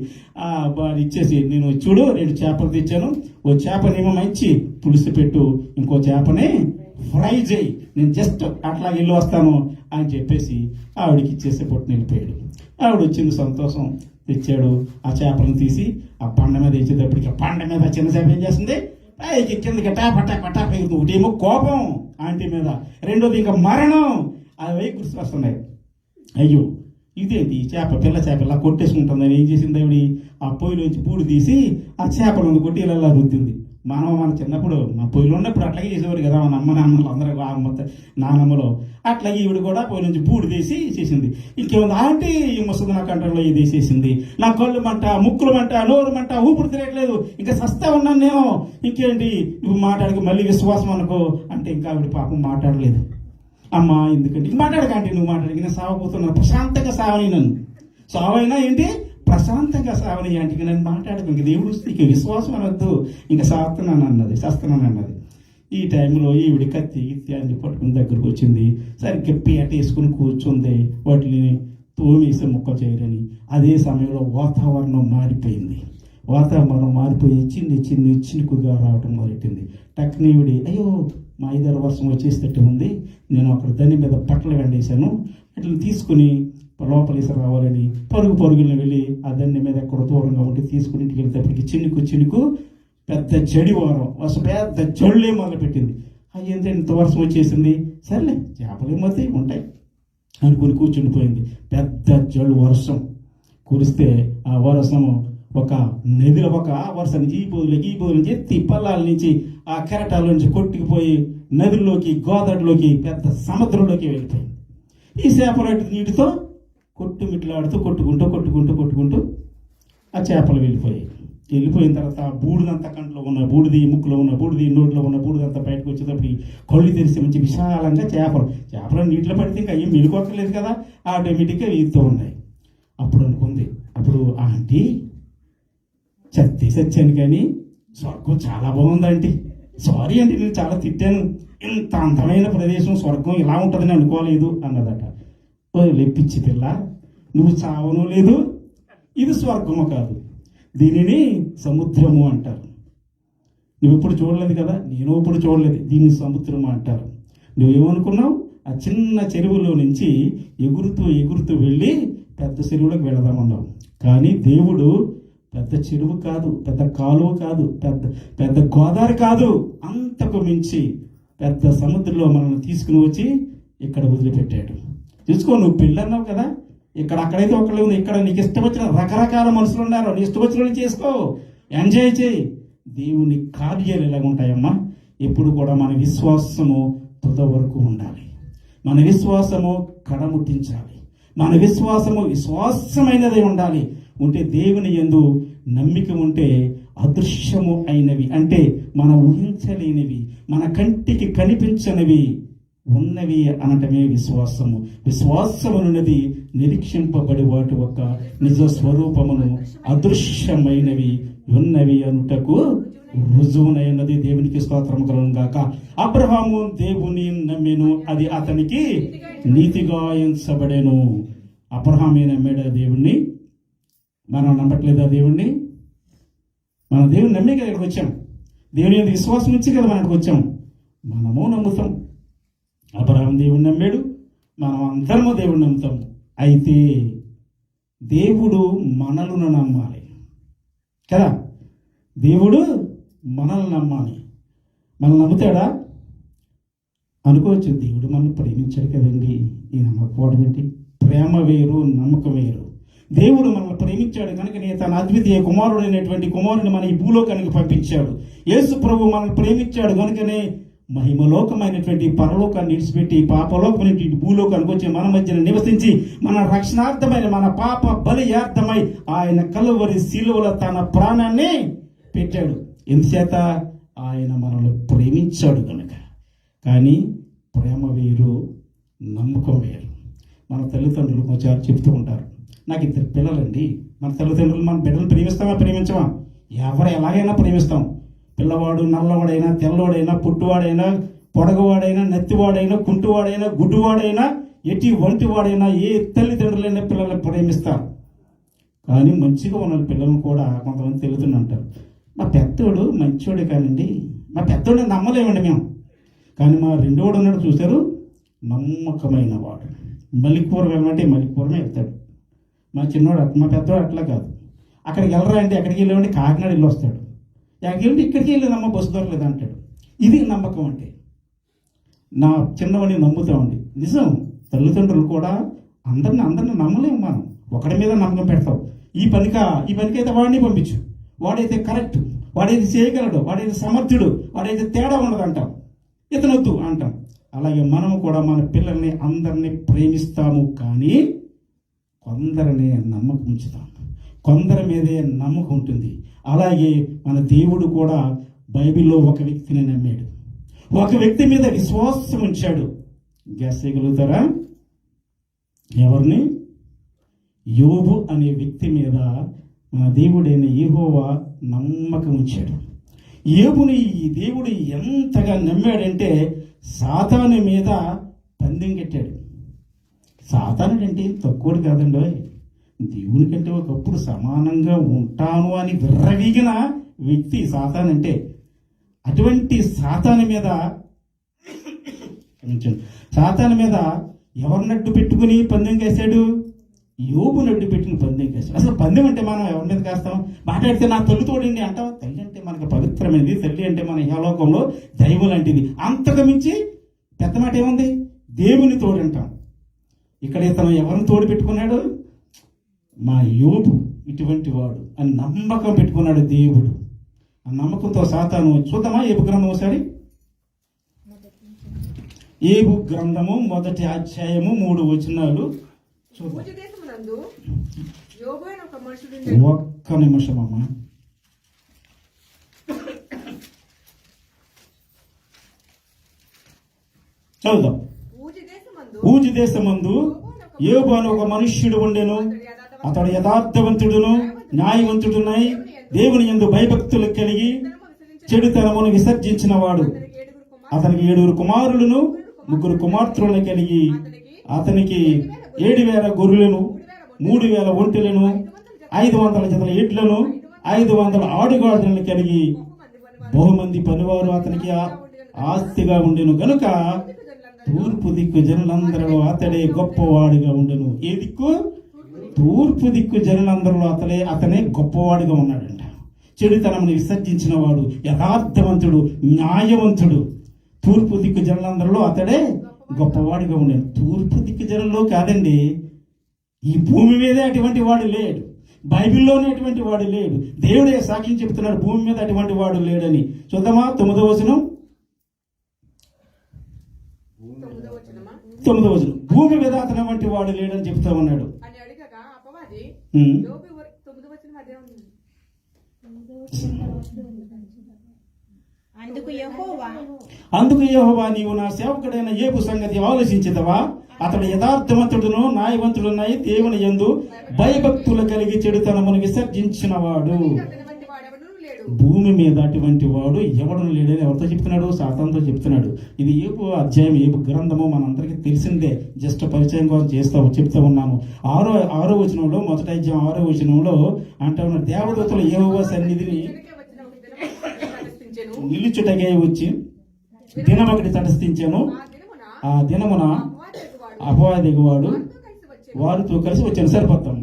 వాడు ఇచ్చేసి, నేను చూడు 2 చేపలు తెచ్చాను, ఓ చేపనేమో మంచి పులుసు పెట్టు, ఇంకో చేపని ఫ్రై చేయి, నేను జస్ట్ అట్లా వెళ్ళి వస్తాను అని చెప్పేసి ఆవిడకి ఇచ్చేసి పొట్టుని వెళ్ళిపోయాడు. ఆవిడ వచ్చింది, సంతోషం, తెచ్చాడు. ఆ చేపలను తీసి ఆ బండ మీద ఇచ్చేటప్పటికి బండ మీద చిన్న చేప ఏం చేస్తుంది, పైకి కిందకి పటా పెరుగుతుంది. ఒకటేమో కోపం ఆంటీ మీద, రెండోది ఇంకా మరణం. అవి గుర్తుకొస్తున్నాయి. అయ్యో, ఇదేంటి పిల్ల చేప ఇలా కొట్టేసుకుంటుందని ఏం చేసింది ఆవిడ, ఆ పొయ్యిలోంచి పూడి తీసి ఆ చేపలను కొట్టి ఇలా రుద్దింది. మన చిన్నప్పుడు మా పొయ్యిలో ఉన్నప్పుడు అట్లాగే చేసేవారు కదా, మన అమ్మ నాన్నలు అందరూ నానమ్మలో, అట్లాగే ఈవిడ కూడా పొయ్యి నుంచి పూడి తీసి చేసింది. ఇంకేముంది, ఆంటీ ముసలి నా కంటంలో ఇది వేసేసింది, నా కళ్ళు మంట, ముక్కులు మంట, నోరు మంట, ఊపిరి తిరగట్లేదు, ఇంకా సస్తా ఉన్నాను నేను, ఇంకేంటి నువ్వు మాట్లాడకు, మళ్ళీ విశ్వాసం అనుకో అంటే ఇంకా ఆవిడ పాపం మాట్లాడలేదు. అమ్మా ఎందుకంటే మాట్లాడకంటే, నువ్వు మాట్లాడి నేను సావబోతున్నాను, ప్రశాంతంగా సావని, నన్ను సావైనా ఏంటి ప్రశాంతంగా సావని అంటే నన్ను మాట్లాడకు, ఇంక దేవుడు ఇక విశ్వాసం అనొద్దు, ఇంకా చస్తున్నాను అన్నది. ఈ టైంలో ఈవిడి కత్తి గిత్తి అన్ని పట్టుకుని దగ్గరకు వచ్చింది. సరిగ్గా పీట వేసుకుని కూర్చుంది, వాటిని తోమేసి ముక్కలు చేయరని. అదే సమయంలో వాతావరణం మారిపోయింది. వాతావరణం మారిపోయి చినుకుగా రావడం మొదలెట్టింది. టక్ని ఈవిడి, అయ్యో మా 5-6 వర్షం వచ్చేసేటట్టు ఉంది, నేను అక్కడ దాని మీద బట్టలు వెండేశాను, వాటిని తీసుకుని లోపలికి రావాలని పరుగున వెళ్ళి ఆ దండి మీద ఎక్కడ దూరంగా ఉండి తీసుకుని ఇంటికి వెళ్తేప్పటికి చినుకు పెద్ద జడివారం అసలు పెద్ద జళ్ళే మొదలుపెట్టింది. అయ్యింది ఇంత వర్షం వచ్చేసింది, సర్లే చేపలు ఏమవుతాయి ఉంటాయి అనుకుని కూర్చుండిపోయింది. పెద్ద జల్లు వర్షం కురిస్తే ఆ వర్షము ఒక నదిలో ఒక వర్షాన్ని ఈ పొదుల నుంచి ఎత్తి పల్లాల నుంచి ఆ కెరటాల నుంచి కొట్టుకుపోయి నదుల్లోకి గోదావరిలోకి పెద్ద సముద్రంలోకి వెళ్ళిపోయింది. ఈ చేపల నీటితో కొట్టుమిట్లాడుతూ కొట్టుకుంటూ ఆ చేపలు వెళ్ళిపోయిన తర్వాత బూడిదంతా కంట్లో ఉన్న బూడిది, ముక్కులో ఉన్న బూడిది, నోట్లో ఉన్న బూడిదంతా బయటకు వచ్చేటప్పుడు కళ్ళు తెరిసి మంచి విశాలంగా చేపలు నీటిలో పడితే ఇంకా ఏం మెలుకోక్కర్లేదు కదా, ఆటోమేటిక్గా ఈదుతూ ఉన్నాయి. అప్పుడు అనుకుంది, అప్పుడు ఆంటీ చచ్చాను కానీ స్వర్గం చాలా బాగుందండి, సారీ అండి నేను చాలా తిట్టాను, ఇంత అందమైన ప్రదేశం స్వర్గం ఇలా ఉంటుందని అనుకోలేదు అన్నదట. లెప్పించి పిల్ల, నువ్వు చావను లేదు, ఇది స్వర్గము కాదు, దీనిని సముద్రము అంటారు. నువ్వు ఇప్పుడు చూడలేదు కదా, నేను ఇప్పుడు చూడలేదు, దీన్ని సముద్రము అంటారు. నువ్వేమనుకున్నావు, ఆ చిన్న చెరువులో నుంచి ఎగురుతూ వెళ్ళి పెద్ద చెరువులకు వెళదామన్నావు. కానీ దేవుడు పెద్ద చెరువు కాదు, పెద్ద కాలువ కాదు, పెద్ద గోదావరి కాదు, అంతకు మించి పెద్ద సముద్రంలో మనల్ని తీసుకుని వచ్చి ఇక్కడ వదిలిపెట్టాడు. చూసుకో, నువ్వు పెళ్ళి అన్నావు కదా, అక్కడైతే ఒకళ్ళు ఉంది, ఇక్కడ నీకు ఇష్టం వచ్చిన రకరకాల మనుషులు ఉన్నారు, నీ ఇష్టం వచ్చిన చేసుకో, ఎంజాయ్ చేయి. దేవుని కార్యాలు ఎలాగ ఉంటాయమ్మా, ఎప్పుడు కూడా మన విశ్వాసము తుద వరకు ఉండాలి, మన విశ్వాసము కడముట్టించాలి, మన విశ్వాసమైనదే ఉండాలి. ఉంటే దేవుని యందు నమ్మిక ఉంటే అదృశ్యము అయినవి, అంటే మనం ఊహించలేనివి, మన కంటికి కనిపించనివి ఉన్నవి అనటమే విశ్వాసమున్నది నిరీక్షింపబడి వాటి యొక్క నిజ స్వరూపమును అదృశ్యమైనవి ఉన్నవి అనుటకు రుజువునైనది. దేవునికి స్తోత్రము కలుగును గాక. అబ్రహాము దేవుని నమ్మెను, అది అతనికి నీతిగా ఎంచబడెను. అబ్రహామే నమ్మాడు దేవుణ్ణి, మనం నమ్మట్లేదా దేవుణ్ణి? మన దేవుని నమ్మే కదా ఇక్కడికి వచ్చాం, దేవుని యొక్క విశ్వాసం నుంచి కదా మనం ఇక్కడికి వచ్చాం. మనము నమ్ముతాం, అబ్రహాం దేవుని నమ్మాడు, మనం అందరము దేవుని నమ్ముతాము. అయితే దేవుడు మనలను నమ్మాలి కదా, దేవుడు మనల్ని నమ్మాలి. మనం నమ్ముతాడా అనుకోవచ్చు, దేవుడు మనల్ని ప్రేమించాడు కదండి, ఈ నమ్మకపోవడం ఏంటి? ప్రేమ వేరు, నమ్మకం వేరు. దేవుడు మనల్ని ప్రేమించాడు కనుకనే తన అద్వితీయ కుమారుడైనటువంటి కుమారుని మన ఈ భూలోకానికి పంపించాడు. యేసు ప్రభు మనల్ని ప్రేమించాడు కనుకనే మహిమలోకమైనటువంటి పరలోకాన్ని విడిచిపెట్టి పాపలోకమైనటువంటి భూలోకానికి వచ్చి మన మధ్యన నివసించి మన రక్షణార్థమైన మన పాప బలియార్థమై ఆయన కలువరి శిలువలో తన ప్రాణాన్ని పెట్టాడు. ఎందుచేత ఆయన మనల్ని ప్రేమించాడు కనుక. కానీ ప్రేమ వేరు, నమ్మకం వేరు. మన తల్లిదండ్రులు కొంచెం చెప్తూ ఉంటారు, నాకు 2 పిల్లలండి, మన తల్లిదండ్రులు మన బిడ్డలు ప్రేమించమా? ఎవరు ఎలాగైనా ప్రేమిస్తాం. పిల్లవాడు నల్లవాడైనా, తెల్లవాడైనా, పుట్టువాడైనా, పొడగవాడైనా, నెత్తివాడైనా, కుంటువాడైనా, గుడ్డువాడైనా, ఎటువంటి వాడైనా, ఏ తల్లిదండ్రులైనా పిల్లల్ని ప్రేమిస్తారు. కానీ మంచిగా ఉన్న పిల్లలను కూడా కొంతమంది తెలుగుతుంది అంటారు, మా పెద్దోడు మంచోడే కానండి, మా పెద్దోడిని నమ్మలేమండి మేము. కానీ మా రెండోడు ఉన్నాడు చూశారు, నమ్మకమైన వాడు. మలికపురం ఏమంటే మలికపురమే వెళ్తాడు. మా చిన్నోడు మా పెద్దవాడు అట్లా కాదు, అక్కడికి వెళ్ళరా అంటే ఎక్కడికి వెళ్ళామంటే కాకినాడ వెళ్ళి వస్తాడు, ఎక్కడికి వెళ్ళి ఇక్కడికి వెళ్ళేదమ్మా బస్సు దొరకలేదు అంటాడు. ఇది నమ్మకం అంటే. నా చిన్నవాడిని నమ్ముతామండి. నిజం, తల్లిదండ్రులు కూడా అందరిని నమ్మలేము మనం. ఒకడి మీద నమ్మకం పెడతాం, ఈ పనికైతే వాడిని పంపించు, వాడైతే కరెక్ట్, వాడైతే చేయగలడు, వాడైతే సమర్థుడు, వాడైతే తేడా ఉండదు అంటాం, ఇతనొద్దు అంటాం. అలాగే మనము కూడా మన పిల్లల్ని అందరినీ ప్రేమిస్తాము, కానీ కొందరిని నమ్మకం ఉంచుతాం, కొందరి మీదే నమ్మకం ఉంటుంది. అలాగే మన దేవుడు కూడా బైబిల్లో ఒక వ్యక్తిని నమ్మాడు, ఒక వ్యక్తి మీద విశ్వాసం ఉంచాడు. గెస్ చేయగలుగుతారా ఎవరిని? యోబు అనే వ్యక్తి మీద మన దేవుడైన యెహోవా నమ్మకం ఉంచాడు. యోబుని ఈ దేవుడు ఎంతగా నమ్మాడంటే సాతాను మీద పందెం కట్టాడు. సాతానుడు అంటే తక్కువడు కాదండి, దేవుని కంటే ఒకప్పుడు సమానంగా ఉంటాను అని విర్రవీగిన వ్యక్తి సాతాను అంటే. అటువంటి సాతాను మీద ఎవరినడ్డు పెట్టుకుని పందెం వేశాడు? యోబు నడ్డు పెట్టుకుని పందెం వేశాడు. అసలు పందెం అంటే మనం ఎవరి మీద కాస్తాం? మాట్లాడితే నా తల్లి తోడండి అంటాం. తల్లి అంటే మనకు పవిత్రమైనది, తల్లి అంటే మన ఇహలోకంలో దైవం లాంటిది. అంతకు మించి పెద్ద మాట ఏముంది? దేవుని తోడంటాం. ఇక్కడ ఇతను ఎవరిని తోడు పెట్టుకున్నాడు? మా యోబు ఇటువంటి వాడు అని నమ్మకం పెట్టుకున్నాడు దేవుడు. ఆ నమ్మకంతో సాతాను. చూద్దామా యోబు గ్రంథం ఒకసారి? యోబు గ్రంథము 1వ అధ్యాయము 3 వచనాలు చూద్దాం. ఒక్క నిమిషం అమ్మా. చదువుదాం. ఊజు దేశమందు యోబు అని ఒక మనుష్యుడు ఉండెను. అతడు యథార్థవంతుడును న్యాయవంతుడునై దేవుని యందు భయభక్తులు కలిగి చెడుతనమును విసర్జించిన వాడు. అతనికి 7 కుమారులను 3 కుమార్తెలను కలిగి అతనికి 7,000 గొర్రెలను 3,000 ఒంటెలను 500 జతల ఎడ్లను 500 ఆడుగాడులను కలిగి బహుమంది పనివారు అతనికి ఆస్తిగా ఉండెను గనుక తూర్పు దిక్కు జనులందరిలో అతడే గొప్పవాడిగా ఉండెను. ఏ దిక్కు? తూర్పు దిక్కు జనులందరిలో అతనే గొప్పవాడిగా ఉన్నాడంట. చెడుతనమును విసర్జించిన వాడు, యథార్థవంతుడు, న్యాయవంతుడు. తూర్పు దిక్కు జనులందరిలో అతడే గొప్పవాడిగా ఉండేది. తూర్పు దిక్కు జనంలో కాదండి, ఈ భూమి మీదే అటువంటి వాడు లేడు. బైబిల్లోనే అటువంటి వాడు లేడు. దేవుడే సాక్ష్యం చెప్తున్నాడు భూమి మీద అటువంటి వాడు లేడని. చూద్దామా 9వ వచనం. 9వ వచనం. భూమి మీద అతని వంటి వాడు లేడని చెప్తా ఉన్నాడు. అందుకు యెహోవా నీవు నా సేవకుడైన యోబు సంగతి ఆలోచించదవా? అతడు యథార్థవంతుడును న్యాయవంతుడున్నాయి దేవుని యందు భయభక్తులు కలిగి చెడుతనమును విసర్జించిన వాడు. భూమి మీద అటువంటి వాడు ఎవడను లేడని ఎవరితో చెప్తున్నాడు? సాతానుతో చెప్తున్నాడు. ఇది యోబు అధ్యాయం, యోబు గ్రంథము మనందరికీ తెలిసిందే. జస్ట్ పరిచయం కోసం చెప్తా ఉన్నాను. 6వ వచనంలో, 1వ అధ్యాయం 6వ వచనంలో అంటే ఉన్న దేవదూతలు యెహోవా సన్నిధిని నిలుచుటగే వచ్చి దినమొకటి తటస్థించాను. ఆ దినమున అపవాదివాడు వారితో కలిసి వచ్చాను. సరిపోతాము.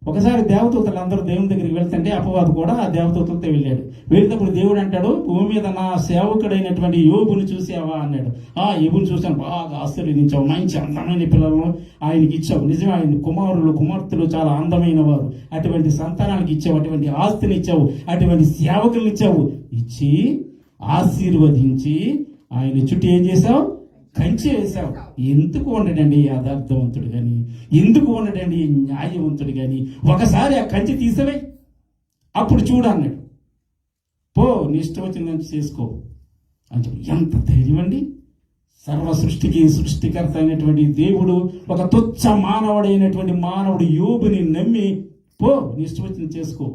ఒకసారి దేవదూతలు అందరూ దేవుని దగ్గరికి వెళ్తుంటే అపవాది కూడా ఆ దేవదూతలతో వెళ్ళాడు. వెళ్ళినప్పుడు దేవుడు అంటాడు, భూమి మీద నా సేవకుడైనటువంటి యోబుని చూసావా అన్నాడు. ఆ యోబుని చూసాను, బాగా ఆశీర్వదించావు, మంచి అందమైన పిల్లలను ఆయనకి ఇచ్చావు. నిజమే, ఆయన కుమారులు కుమార్తెలు చాలా అందమైన వారు. అటువంటి సంతానానికి ఇచ్చావు, అటువంటి ఆస్తిని ఇచ్చావు, అటువంటి సేవకులను ఇచ్చావు. ఇచ్చి ఆశీర్వదించి ఆయన చుట్టూ ఏం చేశావు? కంచి వేశావు. ఎందుకు ఉండడండి యథార్థవంతుడు గాని, ఎందుకు ఉండడండి న్యాయవంతుడు గాని? ఒకసారి ఆ కంచి తీసివే, అప్పుడు చూడన్నాడు. పో, నీ ఇష్టం వచ్చిందని చేసుకో అని చెప్పి. ఎంత ధైర్యం అండి! సర్వ సృష్టికి సృష్టికర్త అయినటువంటి దేవుడు ఒక తుచ్చ మానవుడైనటువంటి మానవుడు యోబుని నమ్మి, పో నీ ఇష్టం వచ్చింది చేసుకో.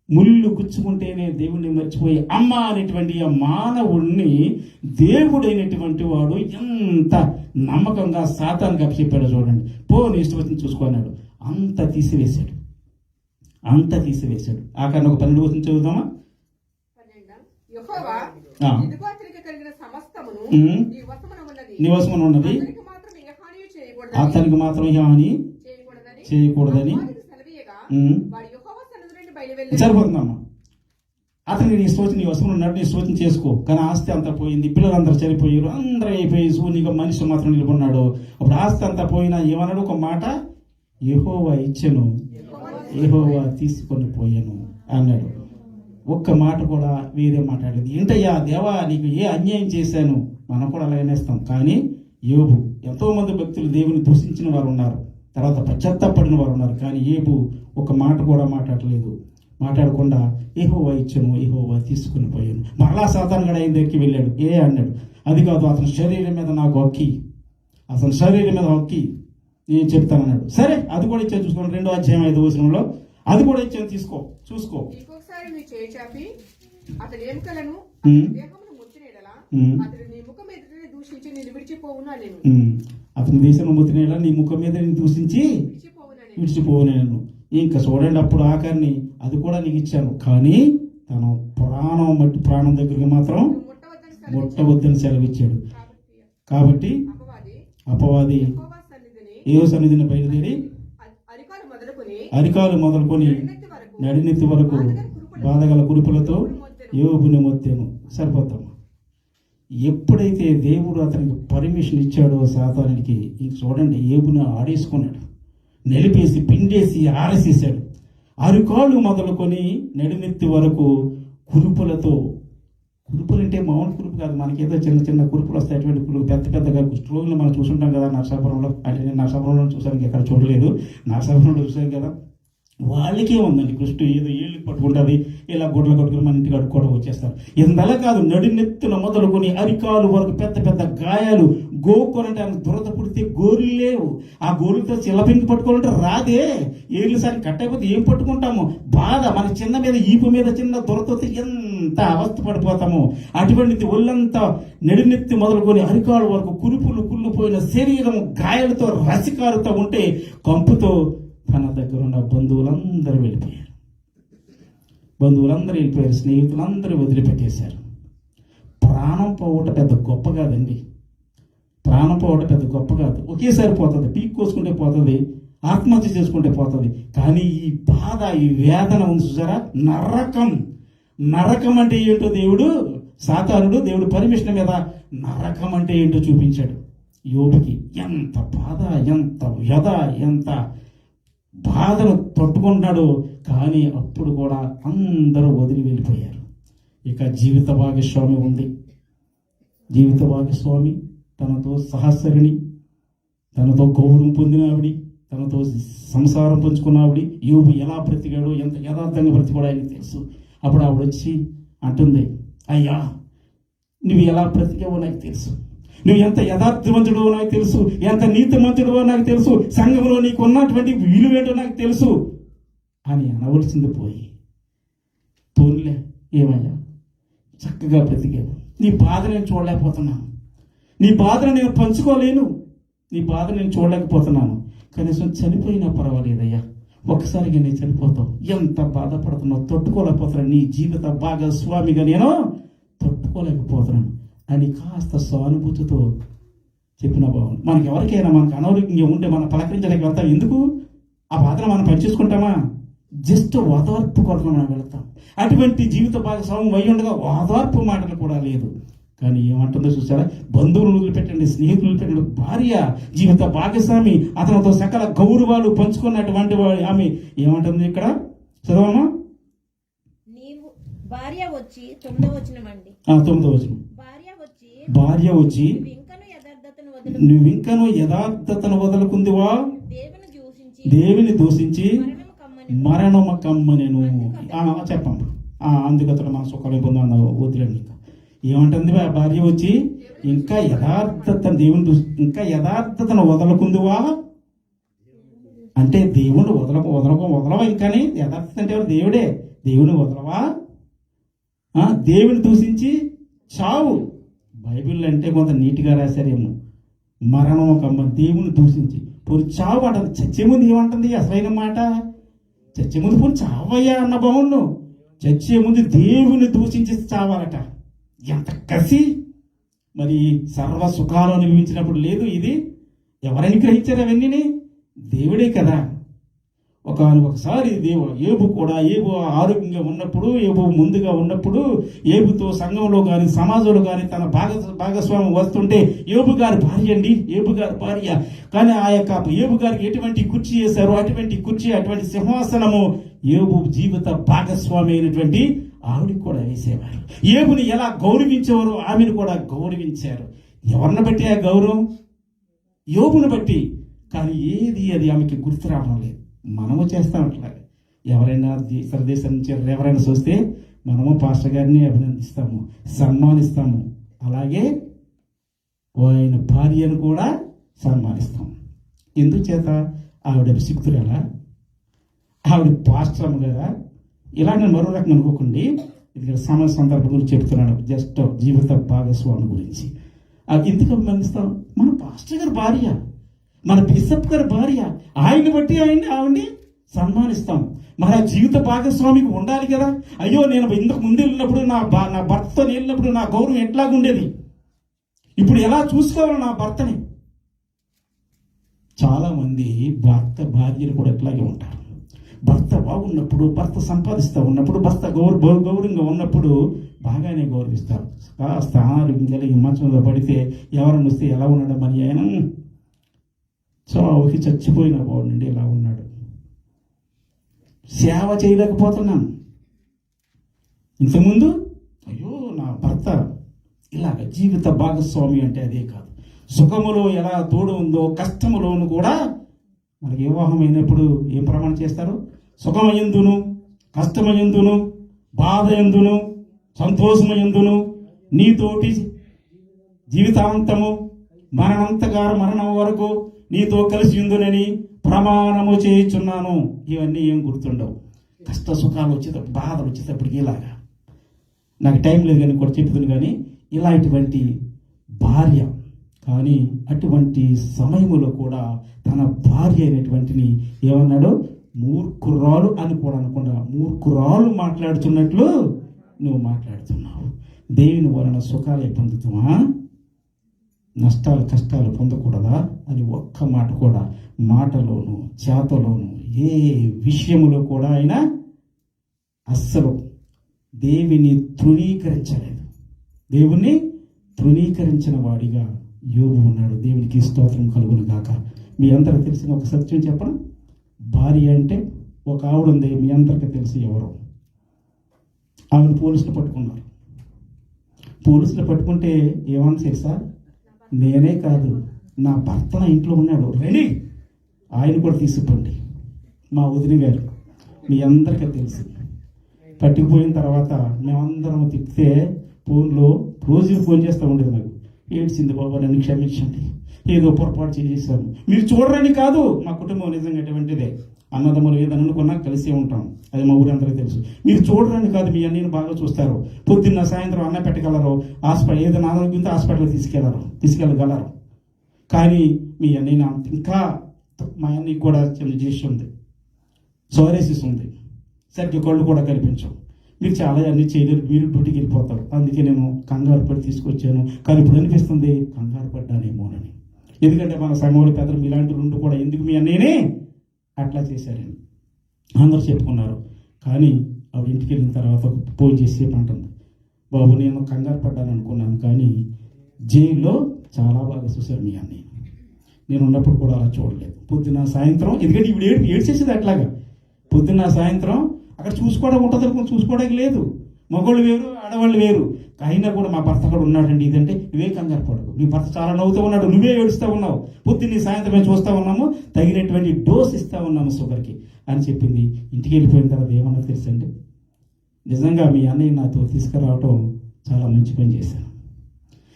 ముళ్ళు గుచ్చుకుంటేనే దేవుణ్ణి మర్చిపోయి అమ్మ అనేటువంటి ఆ మానవుణ్ణి దేవుడైనటువంటి వాడు ఎంత నమ్మకంగా సాతానుగా చెప్పాడో చూడండి. పో నీ ఇష్టం వచ్చింది చూసుకున్నాడు. అంత తీసివేశాడు. ఆఖరణ ఒక 12 వచనం చదువుదామా? నీ వశమున ఉన్నది అతనికి మాత్రం హాని చేయకూడదని సరిపోతుందమ్మా. అతనికి నీ స్తోత్రం, నీ వశం ఉన్నట్టు నీ స్తోత్రం చేసుకో. కానీ ఆస్తి అంతా పోయింది, పిల్లలందరూ చనిపోయారు, అందరూ అయిపోయి శూన్యంగా మనిషి మాత్రం నిలబడినాడు. అప్పుడు ఆస్తి అంతా పోయినా ఏమన్నాడు? ఒక మాట, యెహోవా ఇచ్చెను, యెహోవా తీసుకొని పోయాను అన్నాడు. ఒక్క మాట కూడా వేరే మాట్లాడలేదు. ఏంటయ్యా దేవా, నీకు ఏ అన్యాయం చేశాను? మనం కూడా అలాగనేస్తాం. కానీ యోబు, ఎంతో మంది భక్తులు దేవుని దూషించిన వారు ఉన్నారు, తర్వాత పశ్చాత్తాపడిన వారు ఉన్నారు. కానీ యోబు ఒక మాట కూడా మాట్లాడకుండా యెహోవా ఇచ్చెను, యెహోవా తీసుకుని పోయాను. మరలా సాతాను గడ ఆయన దగ్గరికి వెళ్ళాడు. అన్నాడు, అది కాదు, అతని శరీరం మీద నాకు హక్కి, అతని శరీరం మీద హక్కి నేను చెప్తానన్నాడు. సరే, అది కూడా ఇచ్చాను చూసుకోండి. 2వ అధ్యాయం 5వ వచనంలో అది కూడా ఇచ్చాను, చూసుకో. అతని ఎముకలను ఉమ్. దేహమును ముట్టిన ఎడల ఉమ్. అతడు నీ ముఖం ఎదుటనే దూషించి నేను విడిచిపోవునా నేను అతని దేశంలో ముత్తినేలా నీ ముఖం మీద నేను దూషించి విడిచిపోవునా నేను విడిచిపోనేను. ఇంకా చూడండి, అప్పుడు ఆఖరిని అది కూడా నీకు ఇచ్చాను, కానీ తన ప్రాణం దగ్గరికి మాత్రం నువ్వు ముట్టవద్దని సెలవిచ్చాడు. కాబట్టి అపవాది అపవాది యెహోవా సన్నిధిని ఏ సన్నిధిని బయలుదేరి అరికాలు మొదలుకొని నడినెత్తి వరకు బాధగల కురుపులతో యోబుని మొత్తెను. సరిపోతాం. ఎప్పుడైతే దేవుడు అతనికి పర్మిషన్ ఇచ్చాడో సాతానికి, ఇంక చూడండి, యోబుని ఆడేసుకున్నాడు, నిలిపేసి పిండేసి ఆరసేసాడు. అరికాళ్ళు మొదలుకొని నడినెత్తి వరకు కురుపులతో, కురుపులు అంటే మామూలు కురుపు కాదు, మనకేదో చిన్న చిన్న కురుపులు వస్తాయి. అటువంటి కురుపు పెద్ద పెద్దగా కుష్ఠరోగులు మనం చూసుంటాం కదా నరసాపురంలో. అంటే నేను నరసాపురంలో చూసాను, ఎక్కడ చూడలేదు, నరసాపురంలో చూసాను కదా. వాళ్ళకే ఉందండి కుష్టు, ఏదో ఏళ్ళు పట్టుకుంటుంది, ఇలా గుడ్లు కట్టుకుని మన ఇంటికి అడుక్కోవడం వచ్చేస్తారు. ఇంతలా కాదు, నడినెత్తున మొదలుకొని అరికాలు వరకు పెద్ద పెద్ద గాయాలు. గోక్కోనంటే ఆయన దురద పుడితే గోరులు లేవు, ఆ గోరులతో చిల్లపింకి పట్టుకోవాలంటే రాదే. ఏళ్ళు సారి కట్ అయిపోతే ఏం పట్టుకుంటాము, బాధ. మన చిన్న మీద ఈపు మీద చిన్న దురదతో ఎంత అవస్థ పడిపోతామో అటువంటిది. ఒళ్ళంతా నడినెత్తి మొదలుకొని అరికాలు వరకు కురుపులు కుళ్ళిపోయిన శరీరం గాయాలతో రసికారుతో ఉంటే కంపుతో తన దగ్గర ఉన్న బంధువులందరూ వెళ్ళిపోయారు. స్నేహితులందరూ వదిలిపెట్టేశారు. ప్రాణం పోవటం పెద్ద గొప్ప కాదండి. ప్రాణం పోవటం పెద్ద గొప్ప కాదు. ఒకేసారి పోతుంది, పీక్ కోసుకుంటే పోతుంది, ఆత్మహత్య చేసుకుంటే పోతుంది. కానీ ఈ బాధ, ఈ వేదన ఉంది చూసారా, నరకం అంటే ఏంటో సాతానుడు దేవుడు పర్మిషన్ మీద నరకం అంటే ఏంటో చూపించాడు యోబుకి. ఎంత బాధ, ఎంత వ్యధ, ఎంత బాధను తట్టుకుంటున్నాడు. కానీ అప్పుడు కూడా అందరూ వదిలి వెళ్ళిపోయారు. ఇక జీవిత భాగస్వామి ఉంది. జీవిత భాగస్వామి తనతో సహచరిణి, తనతో గౌరవం పొందిన ఆవిడి, తనతో సంసారం పంచుకున్న ఆవిడి. యోబు ఎలా బ్రతికాడో, ఎంత యథార్థంగా బ్రతికాడో ఆయనకు తెలుసు. అప్పుడు ఆవిడ వచ్చి అంటుంది, అయ్యా నువ్వు ఎలా బ్రతికావో నాకు తెలుసు, నువ్వు ఎంత యథార్థవంతుడో నాకు తెలుసు, ఎంత నీతిమంతుడో నాకు తెలుసు, సంఘంలో నీకు ఉన్నటువంటి విలువేంటో నాకు తెలుసు అని అనవలసింది పోయి, పోన్లే ఏమయ్యా చక్కగా బ్రతికావు, నీ బాధ నేను చూడలేకపోతున్నాను, నీ బాధను నేను పంచుకోలేను, నీ బాధ నేను చూడలేకపోతున్నాను, కనీసం చనిపోయినా పర్వాలేదయ్యా, ఒక్కసారిగా నేను చనిపోతావు, ఎంత బాధపడుతున్నావు, తట్టుకోలేకపోతున్నాను, నీ జీవిత భాగస్వామిగా నేను తట్టుకోలేకపోతున్నాను అని కాస్త సానుభూతితో చెప్పిన బాగుంది. మనకి ఎవరికైనా మనకు అనారోగ్యంగా ఉంటే మనం పలకరించడానికి వెళ్తాం. ఎందుకు? ఆ బాధను మనం పనిచేసుకుంటామా? జస్ట్ ఓదార్పు కొరకు మనం వెళ్తాం. అటువంటి జీవిత భాగస్వామి అయి ఉండగా ఓదార్పు మాటలు కూడా లేదు. కానీ ఏమంటుందో చూసారా, బంధువులు వదిలిపెట్టండి, స్నేహితులు వదిలిపెట్టండి, భార్య జీవిత భాగస్వామి అతనితో సకల గౌరవాలు పంచుకున్నటువంటి ఆమె ఏమంటుంది ఇక్కడ చదవమా? భార్య వచ్చి 9వ వచనమండి. 9వ వచనం. భార్య వచ్చి నువ్వింకను యథార్థతను వదలకుందివా, దేవుని దూషించి మరణము కమ్మనెను. చెప్పమ్మా. అందుకతను మన సుఖాలు పొందాను వదిలేండి. ఏమంటుంది భార్య వచ్చి, ఇంకా యథార్థతను వదలకుందివా అంటే దేవుడు వదలవా ఇంకానే. యథార్థత అంటే దేవుడే, దేవుని వదలవా, దేవుని దూషించి చావు. బైబిల్ అంటే కొంత నీట్గా రాశారేమో, మరణం ఒక దేవుని దూషించి పోనీ చావు అంటది. చచ్చే ముందు ఏమంటుంది అసలైన మాట? చచ్చే ముందు పోనీ చావయ్యా అన్న బాగుండు, చచ్చే ముందు దేవుని దూషించి చావాలట. ఎంత కసి! మరి సర్వ సుఖాలు అనుభవించినప్పుడు లేదు ఇది. ఎవరైనా గ్రహించారు అవన్నీ? దేవుడే కదా. ఒకసారి ఏబు ఆరోగ్యంగా ఉన్నప్పుడు, ఏబు ముందుగా ఉన్నప్పుడు, ఏబుతో సంఘంలో కానీ సమాజంలో కానీ తన భాగస్వామ్యం వస్తుంటే, ఏబు గారి భార్య అండి, ఏబు గారి భార్య. కానీ ఆ యొక్క ఏబు గారికి ఎటువంటి కుర్చీ చేశారు, అటువంటి సింహాసనము ఏబు జీవిత భాగస్వామి అయినటువంటి ఆవిడికి కూడా వేసేవారు. ఏబుని ఎలా గౌరవించేవారు ఆమెను కూడా గౌరవించారు. ఎవరిని బట్టి ఆ గౌరవం? యోబుని బట్టి. కానీ అది ఆమెకి గుర్తు రావడం లేదు. మనము చేస్తాం అట్లాగే. ఎవరైనా ఇతర దేశం నుంచి ఎవరైనా చూస్తే మనము పాస్టర్ గారిని అభినందిస్తాము, సన్మానిస్తాము. అలాగే ఆయన భార్యను కూడా సన్మానిస్తాము. ఎందుచేత? ఆవిడ అభిషిక్తురాలా, ఆవిడ పాస్టర్ అమ్మ గారా? ఇలా నేను మరో రకం అనుకోకండి. ఎందుకంటే సమయ సందర్భం గురించి చెప్తున్నాను, జస్ట్ జీవిత భాగస్వామి గురించి. అది ఎందుకు అభినందిస్తాం? మన పాస్టర్ గారి భార్య, మన బిషప్ గారి భార్య, ఆయన్ని బట్టి ఆవిడ్ని సన్మానిస్తాం. మరి ఆ జీవిత భాగస్వామికి ఉండాలి కదా. అయ్యో, నేను ఇంతకు ముందు వెళ్ళినప్పుడు నా భర్తతో వెళ్ళినప్పుడు నా గౌరవం ఎట్లాగుండేది, ఇప్పుడు ఎలా చూసుకోవాలి నా భర్తని. చాలా మంది భార్యలు కూడా ఎట్లాగే ఉంటారు. భర్త బాగున్నప్పుడు, భర్త సంపాదిస్తూ ఉన్నప్పుడు, భర్త గౌరవంగా ఉన్నప్పుడు బాగానే గౌరవిస్తారు. కాస్త అనారోగ్యం ఈ మంచంలో పడితే ఎవరైనా వస్తే ఎలా ఉన్నాడు మరి ఆయన, చావుకి చచ్చిపోయిన వాడు నుండి ఎలా ఉన్నాడు, సేవ చేయలేకపోతున్నాను. ఇంతకుముందు అయ్యో నా భర్త ఇలాగ. జీవిత భాగస్వామి అంటే అదే కాదు. సుఖములో ఎలా తోడు ఉందో కష్టములోను కూడా మనకి వివాహమైనప్పుడు ఏం ప్రమాణం చేస్తారు? సుఖమయందును, కష్టమయందును, బాధయందును, సంతోషమయందును నీతోటి జీవితాంతము మరణం వరకు నీతో కలిసి ఉందునని ప్రమాణము చేయుచున్నాను. ఇవన్నీ ఏం గుర్తుండవు. కష్ట సుఖాలు వచ్చేటప్పుడు, బాధలు వచ్చేటప్పటికి ఇలాగా. నాకు టైం లేదు కానీ కూడా చెప్తుంది. కానీ ఇలాంటి భార్య, కానీ అటువంటి సమయంలో కూడా తన భార్య అయినటువంటిని ఏమన్నాడు? మూర్ఖురాలు అని కూడా అనకుండా మూర్ఖురాలు మాట్లాడుతున్నట్లు నువ్వు మాట్లాడుతున్నావు. దేవుని వలన సుఖాలే పొందుతావా, నష్టాలు కష్టాలు పొందకూడదా అని ఒక్క మాట కూడా మాటలోను చేతలోను ఏ విషయములో కూడా ఆయన అస్సలు దేవుని తృణీకరించలేదు. దేవుణ్ణి తృణీకరించిన వాడిగా యోబు ఉన్నాడు. దేవునికి స్తోత్రం కలుగును గాక. మీ అందరికి తెలిసిన ఒక సత్యం చెప్పను. భార్య అంటే ఒక ఆవిడ ఉంది, మీ అందరికీ తెలిసి ఎవరో. ఆవిడ పోలీసులు పట్టుకున్నారు. పోలీసులు పట్టుకుంటే ఏమని తెలుసా? నేనే కాదు, నా భర్త నా ఇంట్లో ఉన్నాడు, రెడీ, ఆయన కూడా తీసుకుపోండి. మా వదిన గారు మీ అందరికీ తెలుసు. పట్టుకుపోయిన తర్వాత మేమందరం తిప్పితే ఫోన్లో రోజు ఫోన్ చేస్తూ ఉండేది. నాకు ఏడ్చింది, బాబా నన్ను క్షమించండి, ఏదో పొరపాటు చేసేసాను. మీరు చూడరని కాదు, మా కుటుంబం నిజంగా అటువంటిదే. అన్నదమ్ములు ఏదైనా అనుకున్నా కలిసే ఉంటాం, అది మా ఊరందరికీ తెలుసు. మీరు చూడరని కాదు, మీ అన్నయ్యని బాగా చూస్తారు. పొద్దున్న సాయంత్రం అన్న పెట్టగలరు, హాస్పిటల్ ఏదైనా ఆరోగ్యంతో హాస్పిటల్కి తీసుకెళ్ళగలరు. కానీ మీ అన్నయ్య ఇంకా, మా అన్నయ్యకి కూడా చిన్న చేసి ఉంది, సోరేసిస్ ఉంది, సరిగ్గా కళ్ళు కూడా కనిపించవు. మీరు చాలా అన్ని చేయలేరు, మీరు డ్యూటీకి వెళ్ళిపోతారు. అందుకే నేను కంగారు పడి తీసుకొచ్చాను. కానీ ఇప్పుడు అనిపిస్తుంది కంగారు పడ్డానేమోనని. ఎందుకంటే మన సంఘంలో పెద్దలు ఇలాంటి రెండు కూడా ఎందుకు మీ అన్నయ్యనే అట్లా చేశారని అందరూ చెప్పుకున్నారు. కానీ ఆవిడ ఇంటికి వెళ్ళిన తర్వాత ఫోన్ చేసి అంటుంది, బాబు నేను కంగారు పడ్డాను అనుకున్నాను, కానీ జైల్లో చాలా బాగా చూశారు మీ అన్నయ్య. నేను ఉన్నప్పుడు కూడా అలా చూడలేదు. పొద్దున్న సాయంత్రం, ఎందుకంటే ఇప్పుడు ఏడ్చేసేది అట్లాగా. పొద్దున్న సాయంత్రం అక్కడ చూసుకోవడం ఉంటుంది అనుకుని చూసుకోవడానికి లేదు. మగవాళ్ళు వేరు, ఆడవాళ్ళు వేరు. అయినా కూడా మా భర్త కూడా ఉన్నాడండి, ఇదంటే నువ్వే కంగారు పడకు, నీ భర్త చాలా నవ్వుతూ ఉన్నాడు, నువ్వే ఏడుస్తూ ఉన్నావు, పొద్దున్న సాయంత్రం మేము చూస్తూ ఉన్నాము, తగినటువంటి డోస్ ఇస్తూ ఉన్నాము షుగర్కి అని చెప్పింది. ఇంటికి వెళ్ళిపోయిన తర్వాత ఏమన్నా తెలుసండి, నిజంగా మీ అన్నయ్య నాతో తీసుకురావటం చాలా మంచి పని చేశాను.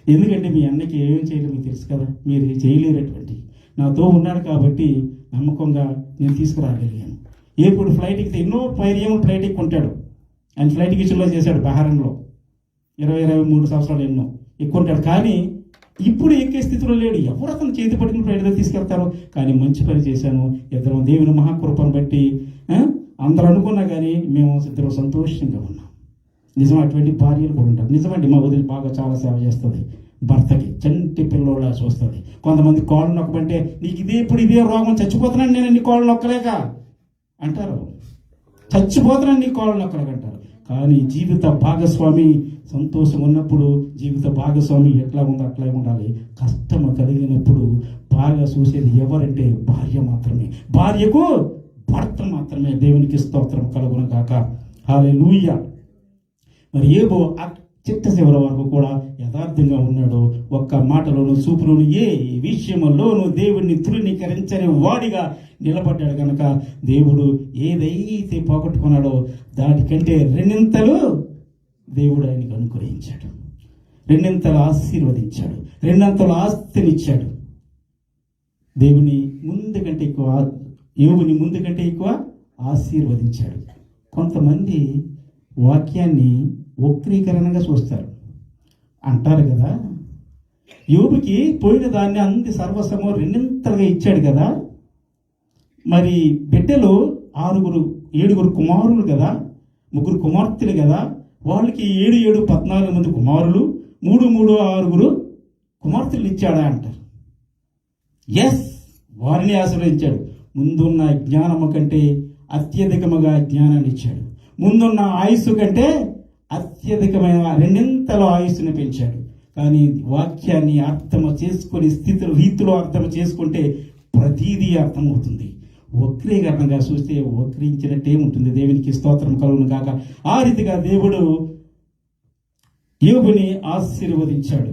ఎందుకంటే మీ అన్నయ్యకి ఏమేమి చేయలేదు మీకు తెలుసు కదా, మీరు చేయలేనటువంటి నాతో ఉన్నాడు కాబట్టి నమ్మకంగా నేను తీసుకురాగలిగాను. ఎప్పుడు ఫ్లైట్ ఎక్కితే ఎన్నో ఫ్లైట్ ఎక్కుంటాడు. ఆయన ఫ్లైట్ కిచెన్లో చేశాడు, బహారంలో 23 సంవత్సరాలు ఎన్నో ఎక్కుంటాడు. కానీ ఇప్పుడు ఎక్కే స్థితిలో లేడు. ఎవరు అతను చేతి పట్టుకుని ఫ్లైట్ దగ్గర తీసుకెళ్తారు. కానీ మంచి పని చేశాను. ఇద్దరం దేవుని మహాకృపను బట్టి అందరూ అనుకున్నా కానీ మేము ఇద్దరు సంతోషంగా ఉన్నాం. నిజం, అటువంటి భార్యలు కూడా ఉంటారు. నిజమండి, మా వదిలి బాగా చాలా సేవ చేస్తుంది భర్తకి, చంటి పిల్లోళ్ళ చూస్తుంది. కొంతమంది కాళ్ళు నొక్కమంటే నీకు ఇదే రోగం, చచ్చిపోతున్నాను నేను నీ కాళ్ళు నొక్కలేక అంటారు, చచ్చిపోతున్నాను నీ కాళ్ళు నొక్కలేక అంటారు. కానీ జీవిత భాగస్వామి సంతోషం ఉన్నప్పుడు జీవిత భాగస్వామి ఎట్లా ఉందో అట్లా ఉండాలి. కష్టం కలిగినప్పుడు బాగా చూసేది ఎవరంటే భార్య మాత్రమే, భార్యకు భర్త మాత్రమే. దేవునికి స్తోత్రం కలుగును గాక. హల్లెలూయా. మరి ఏబో చిట్ట చివరి వరకు కూడా యథార్థంగా ఉన్నాడు. ఒక్క మాటలోను చూపులోను ఏ విషయంలోనూ దేవుడిని తృణీకరించని వాడిగా నిలబడ్డాడు కనుక దేవుడు ఏదైతే పోగొట్టుకున్నాడో దానికంటే రెండింతలు దేవుడు ఆయనకు అనుగ్రహించాడు, రెండింతలు ఆశీర్వదించాడు, రెండంతలు ఆస్తినిచ్చాడు. దేవుని ముందు కంటే ఎక్కువ, యోబుని ముందు కంటే ఎక్కువ ఆశీర్వదించాడు. కొంతమంది వాక్యాన్ని వక్రీకరణగా చూస్తారు. అంటారు కదా, యోబుకి పోయిన దాన్ని అంది సర్వస్వము రెండింతలుగా ఇచ్చాడు కదా, మరి బిడ్డలు 7 కుమారులు కదా, 3 కుమార్తెలు కదా, వాళ్ళకి 7 14 మంది కుమారులు, 3 6 కుమార్తెలు ఇచ్చాడా అంటారు. ఎస్, వారిని ఆశ్రయించాడు. ముందున్న జ్ఞానము కంటే అత్యధికముగా జ్ఞానాన్ని ఇచ్చాడు. ముందున్న ఆయుస్సు కంటే అత్యధికమైన 2 ఆయుస్సుని పెంచాడు. కానీ వాక్యాన్ని అర్థం చేసుకొని రీతిలో అర్థం చేసుకుంటే ప్రతీదీ అర్థమవుతుంది. వక్రీకరణగా చూస్తే వక్రించినట్టే ఉంటుంది. దేవునికి స్తోత్రం కలుగును కాక. ఆ రీతిగా దేవుడు యోబుని ఆశీర్వదించాడు.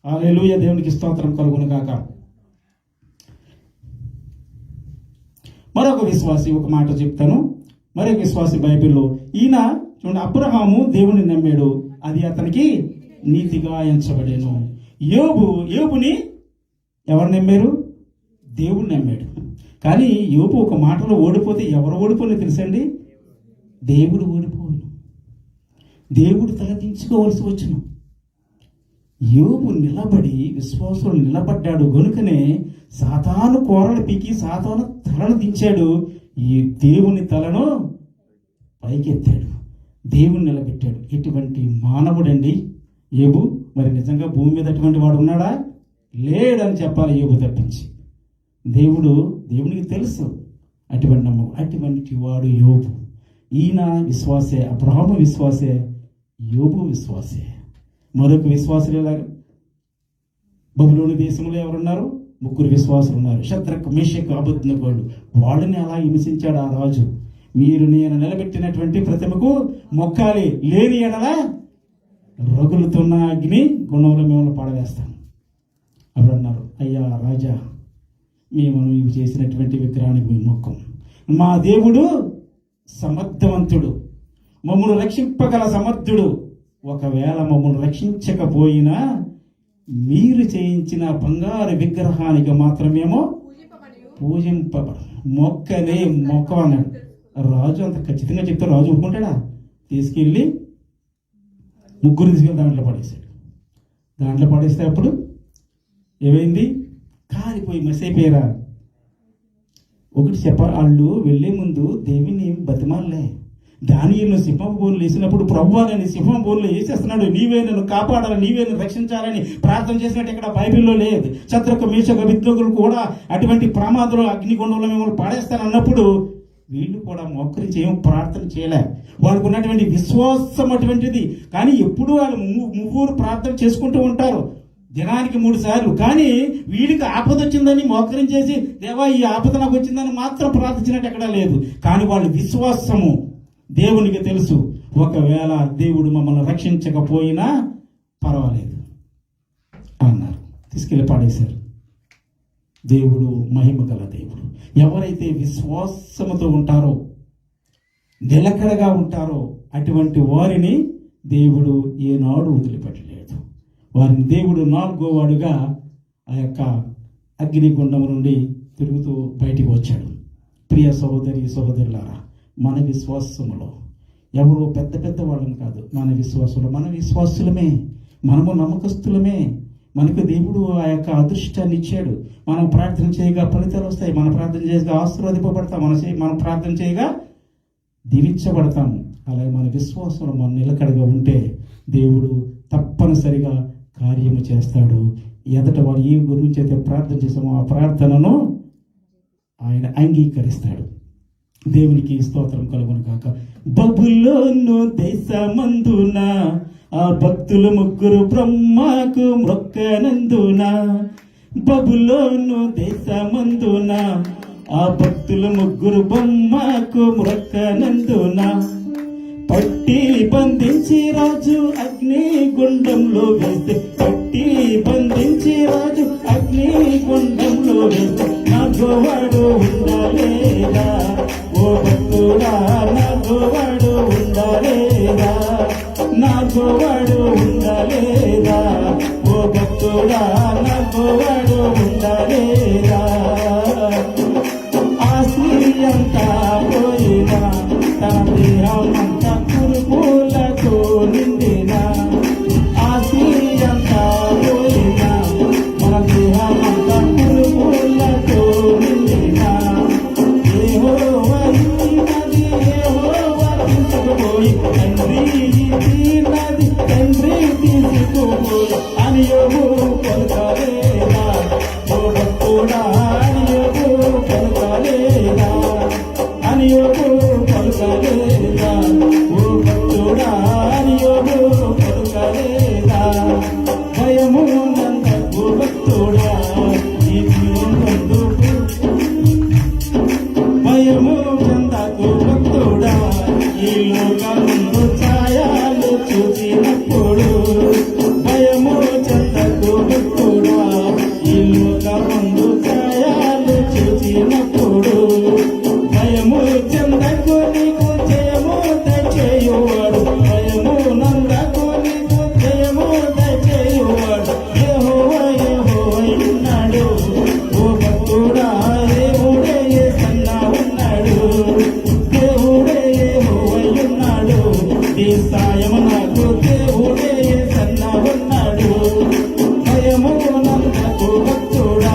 హల్లెలూయా, దేవునికి స్తోత్రం కలుగును కాక. మరొక విశ్వాసి ఒక మాట చెప్తాను. మరొక విశ్వాసి బైబిల్లో ఈయన చూడండి, అబ్రహాము దేవుని నమ్మాడు, అది అతనికి నీతిగా ఎంచబడేను. యోబుని ఎవరు నమ్మారు? దేవుడు నమ్మాడు. కానీ యోబు ఒక మాటలో ఓడిపోతే ఎవరు ఓడిపోయినా తెలుసండి? దేవుడు ఓడిపోను. దేవుడు తలదించుకోవలసి వచ్చును. యోబు నిలబడి విశ్వాసంలో నిలబడ్డాడు గనుకనే సాతాను కోరలు పీకి సాతాను తలను దించాడు. ఈ దేవుని తలను పైకెత్తాడు, దేవుని నిలబెట్టాడు. ఇటువంటి మానవుడండి యోబు. మరి నిజంగా భూమి మీద అటువంటి వాడు ఉన్నాడా? లేడని చెప్పాలి యోబు తప్పించి. దేవునికి తెలుసు అటువంటి వాడు యోబు. ఈయన విశ్వాసే, అబ్రహాము విశ్వాసే, యోబు విశ్వాసే. మరొక విశ్వాసులు ఎలాగా? బబులోను దేశంలో ఎవరున్నారు? 3 విశ్వాసులు ఉన్నారు. శద్రక్, మేషక్, అబేద్నెగోలు. వాళ్ళని అలా హింసించాడు ఆ రాజు. మీరు నేను నిలబెట్టినటువంటి ప్రతిమకు మొక్కాలి, లేని ఎడల రగులుతున్న అగ్ని గుణంలో మిమ్మల్ని పడవేస్తాం. అప్పుడు అన్నారు, అయ్యా రాజా, మేము నీవు చేసినటువంటి విగ్రహానికి మేము మొక్కం. మా దేవుడు సమర్థవంతుడు, మమ్మల్ని రక్షింపగల సమర్థుడు. ఒకవేళ మమ్మల్ని రక్షించకపోయినా మీరు చేయించిన బంగారు విగ్రహానికి మాత్రమేమో మొక్కనే మొక్కవన్నాడు. రాజు అంత ఖచ్చితంగా చెప్తే రాజు ఒప్పుకుంటాడా? తీసుకెళ్ళి 3 తీసుకెళ్ళి దాంట్లో పడేస్తే అప్పుడు ఏమైంది? కాలిపోయి మసైపోయారా? ఒకటి వాళ్ళు వెళ్లే ముందు దేవుని బతిమాలే. దానియేలు సింహం బోన్లు వేసినప్పుడు ప్రభువా నేను సింహం బోన్లు వేసేస్తున్నాడు, నీవే నన్ను కాపాడాలని, నీవే నన్ను రక్షించాలని ప్రార్థన చేసినట్టు ఇక్కడ బైబిల్లో లేదు. శద్రక్, మేషక్, అబేద్నెగోలు కూడా అటువంటి ప్రమాదంలో అగ్నిగుండంలో మిమ్మల్ని పడేస్తానన్నప్పుడు వీళ్ళు కూడా మోకరించి ఏం ప్రార్థన చేయలే. వాళ్ళకు ఉన్నటువంటి విశ్వాసం అటువంటిది. కానీ ఎప్పుడు వాళ్ళు ముగ్గురు ప్రార్థన చేసుకుంటూ ఉంటారు, దినానికి 3 సార్లు. కానీ వీడికి ఆపద వచ్చిందని మోకరించేసి దేవా ఈ ఆపద నాకు వచ్చిందని మాత్రం ప్రార్థించినట్టు ఎక్కడా లేదు. కానీ వాళ్ళ విశ్వాసము దేవునికి తెలుసు, ఒకవేళ దేవుడు మమ్మల్ని రక్షించకపోయినా పర్వాలేదు అన్నారు. తీసుకెళ్ళి పాడేశారు. దేవుడు మహిమ గల దేవుడు. ఎవరైతే విశ్వాసముతో ఉంటారో, నిలకడగా ఉంటారో అటువంటి వారిని దేవుడు ఏనాడు వదిలిపెట్టలేదు. వారిని దేవుడు 4వ వాడుగా ఆ యొక్క అగ్నిగుండం నుండి తిరుగుతూ బయటికి వచ్చాడు. ప్రియ సహోదరులారా, మన విశ్వాసములో ఎవరో పెద్ద వాళ్ళని కాదు, మన విశ్వాసులమే, మనము నమ్మకస్తులమే. మనకు దేవుడు ఆ యొక్క అదృష్టాన్ని ఇచ్చాడు. మనం ప్రార్థన చేయగా ఫలితాలు వస్తాయి, మనం ప్రార్థన చేయగా ఆశీర్వదింపబడతాం, మనం ప్రార్థన చేయగా దీవించబడతాము. అలాగే మన విశ్వాసంలో మనం నిలకడగా ఉంటే దేవుడు తప్పనిసరిగా కార్యము చేస్తాడు. ఎదట వారు ఏ గురించి అయితే ప్రార్థన చేసామో ఆ ప్రార్థనను ఆయన అంగీకరిస్తాడు. దేవునికి స్తోత్రం కలుగును కాక. బబులోను దేశమందున ఆ భక్తులు 3 బ్రహ్మకు మొక్కనందున, బబులోను దేశమందున ఆ భక్తులు 3 బ్రహ్మకు మొక్కనందున, పట్టి బంధించి రాజు అగ్నిగుండంలో వేస్తే, పట్టి బంధించి రాజు అగ్నిగుండంలో వేస్తే, నాగోవాడు ఉండాలేదా ఓ భక్తుడా, నాగోవాడు ఉండాలేదా, నాగోవాడు ఉండాలేదా ఓ భక్తుడా, నాగోవాడు ఉండాలేదా. ఆశ్రయంతా పోయినా తన దేహమంతా కురుపులతో భయమునకు దేవుడే సన్న ఉన్నాడు. భయమునందకు భక్తుడా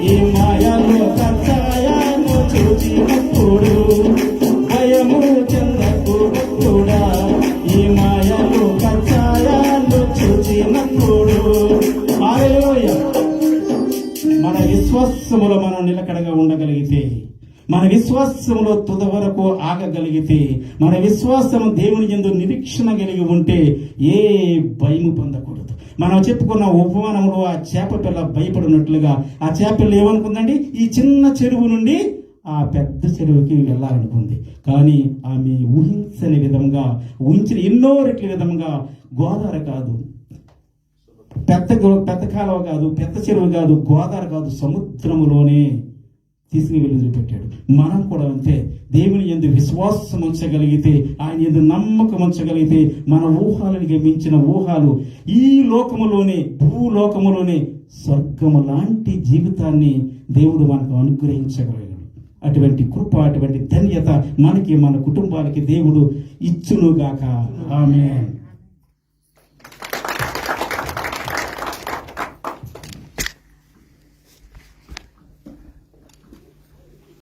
ఈ మాయలో కచ్చాయాను చూచినప్పుడు. భయము చెందకు భక్తుడా ఈ మాయలో కచ్చాయాను చూచినప్పుడు. హల్లెలూయా. మన విశ్వాసములో మనం నిలకడగా ఉండగలిగితే, మన విశ్వాసములో తుద వరకు ఆగగలిగితే, మన విశ్వాసము దేవుని యందు నిరీక్షణ కలిగి ఉంటే ఏ భయము పొందకూడదు. మనం చెప్పుకున్న ఉపమానంలో ఆ చేప పిల్ల భయపడినట్లుగా ఆ చేప పిల్ల ఏమనుకుందండి? ఈ చిన్న చెరువు నుండి ఆ పెద్ద చెరువుకి వెళ్ళాలనుకుంది. కానీ ఆమె ఊహించని విధంగా, ఊహించిన ఎన్నో రెట్ల విధంగా గోదావరి కాదు, పెద్ద కాలువ కాదు, పెద్ద చెరువు కాదు, గోదావరి కాదు, సముద్రములోనే తీసుకుని వెళ్ళి వదిలిపెట్టాడు. మనం కూడా అంతే. దేవుని యందు విశ్వాసం ఉంచగలిగితే, ఆయన యందు నమ్మకం ఉంచగలిగితే, మన ఊహాలకు మించిన ఊహలు ఈ లోకములోనే, భూలోకములోనే స్వర్గము లాంటి జీవితాన్ని దేవుడు మనకు అనుగ్రహించగలిగాడు. అటువంటి కృప, అటువంటి ధన్యత మనకి, మన కుటుంబాలకి దేవుడు ఇచ్చునుగాక. ఆమేన్.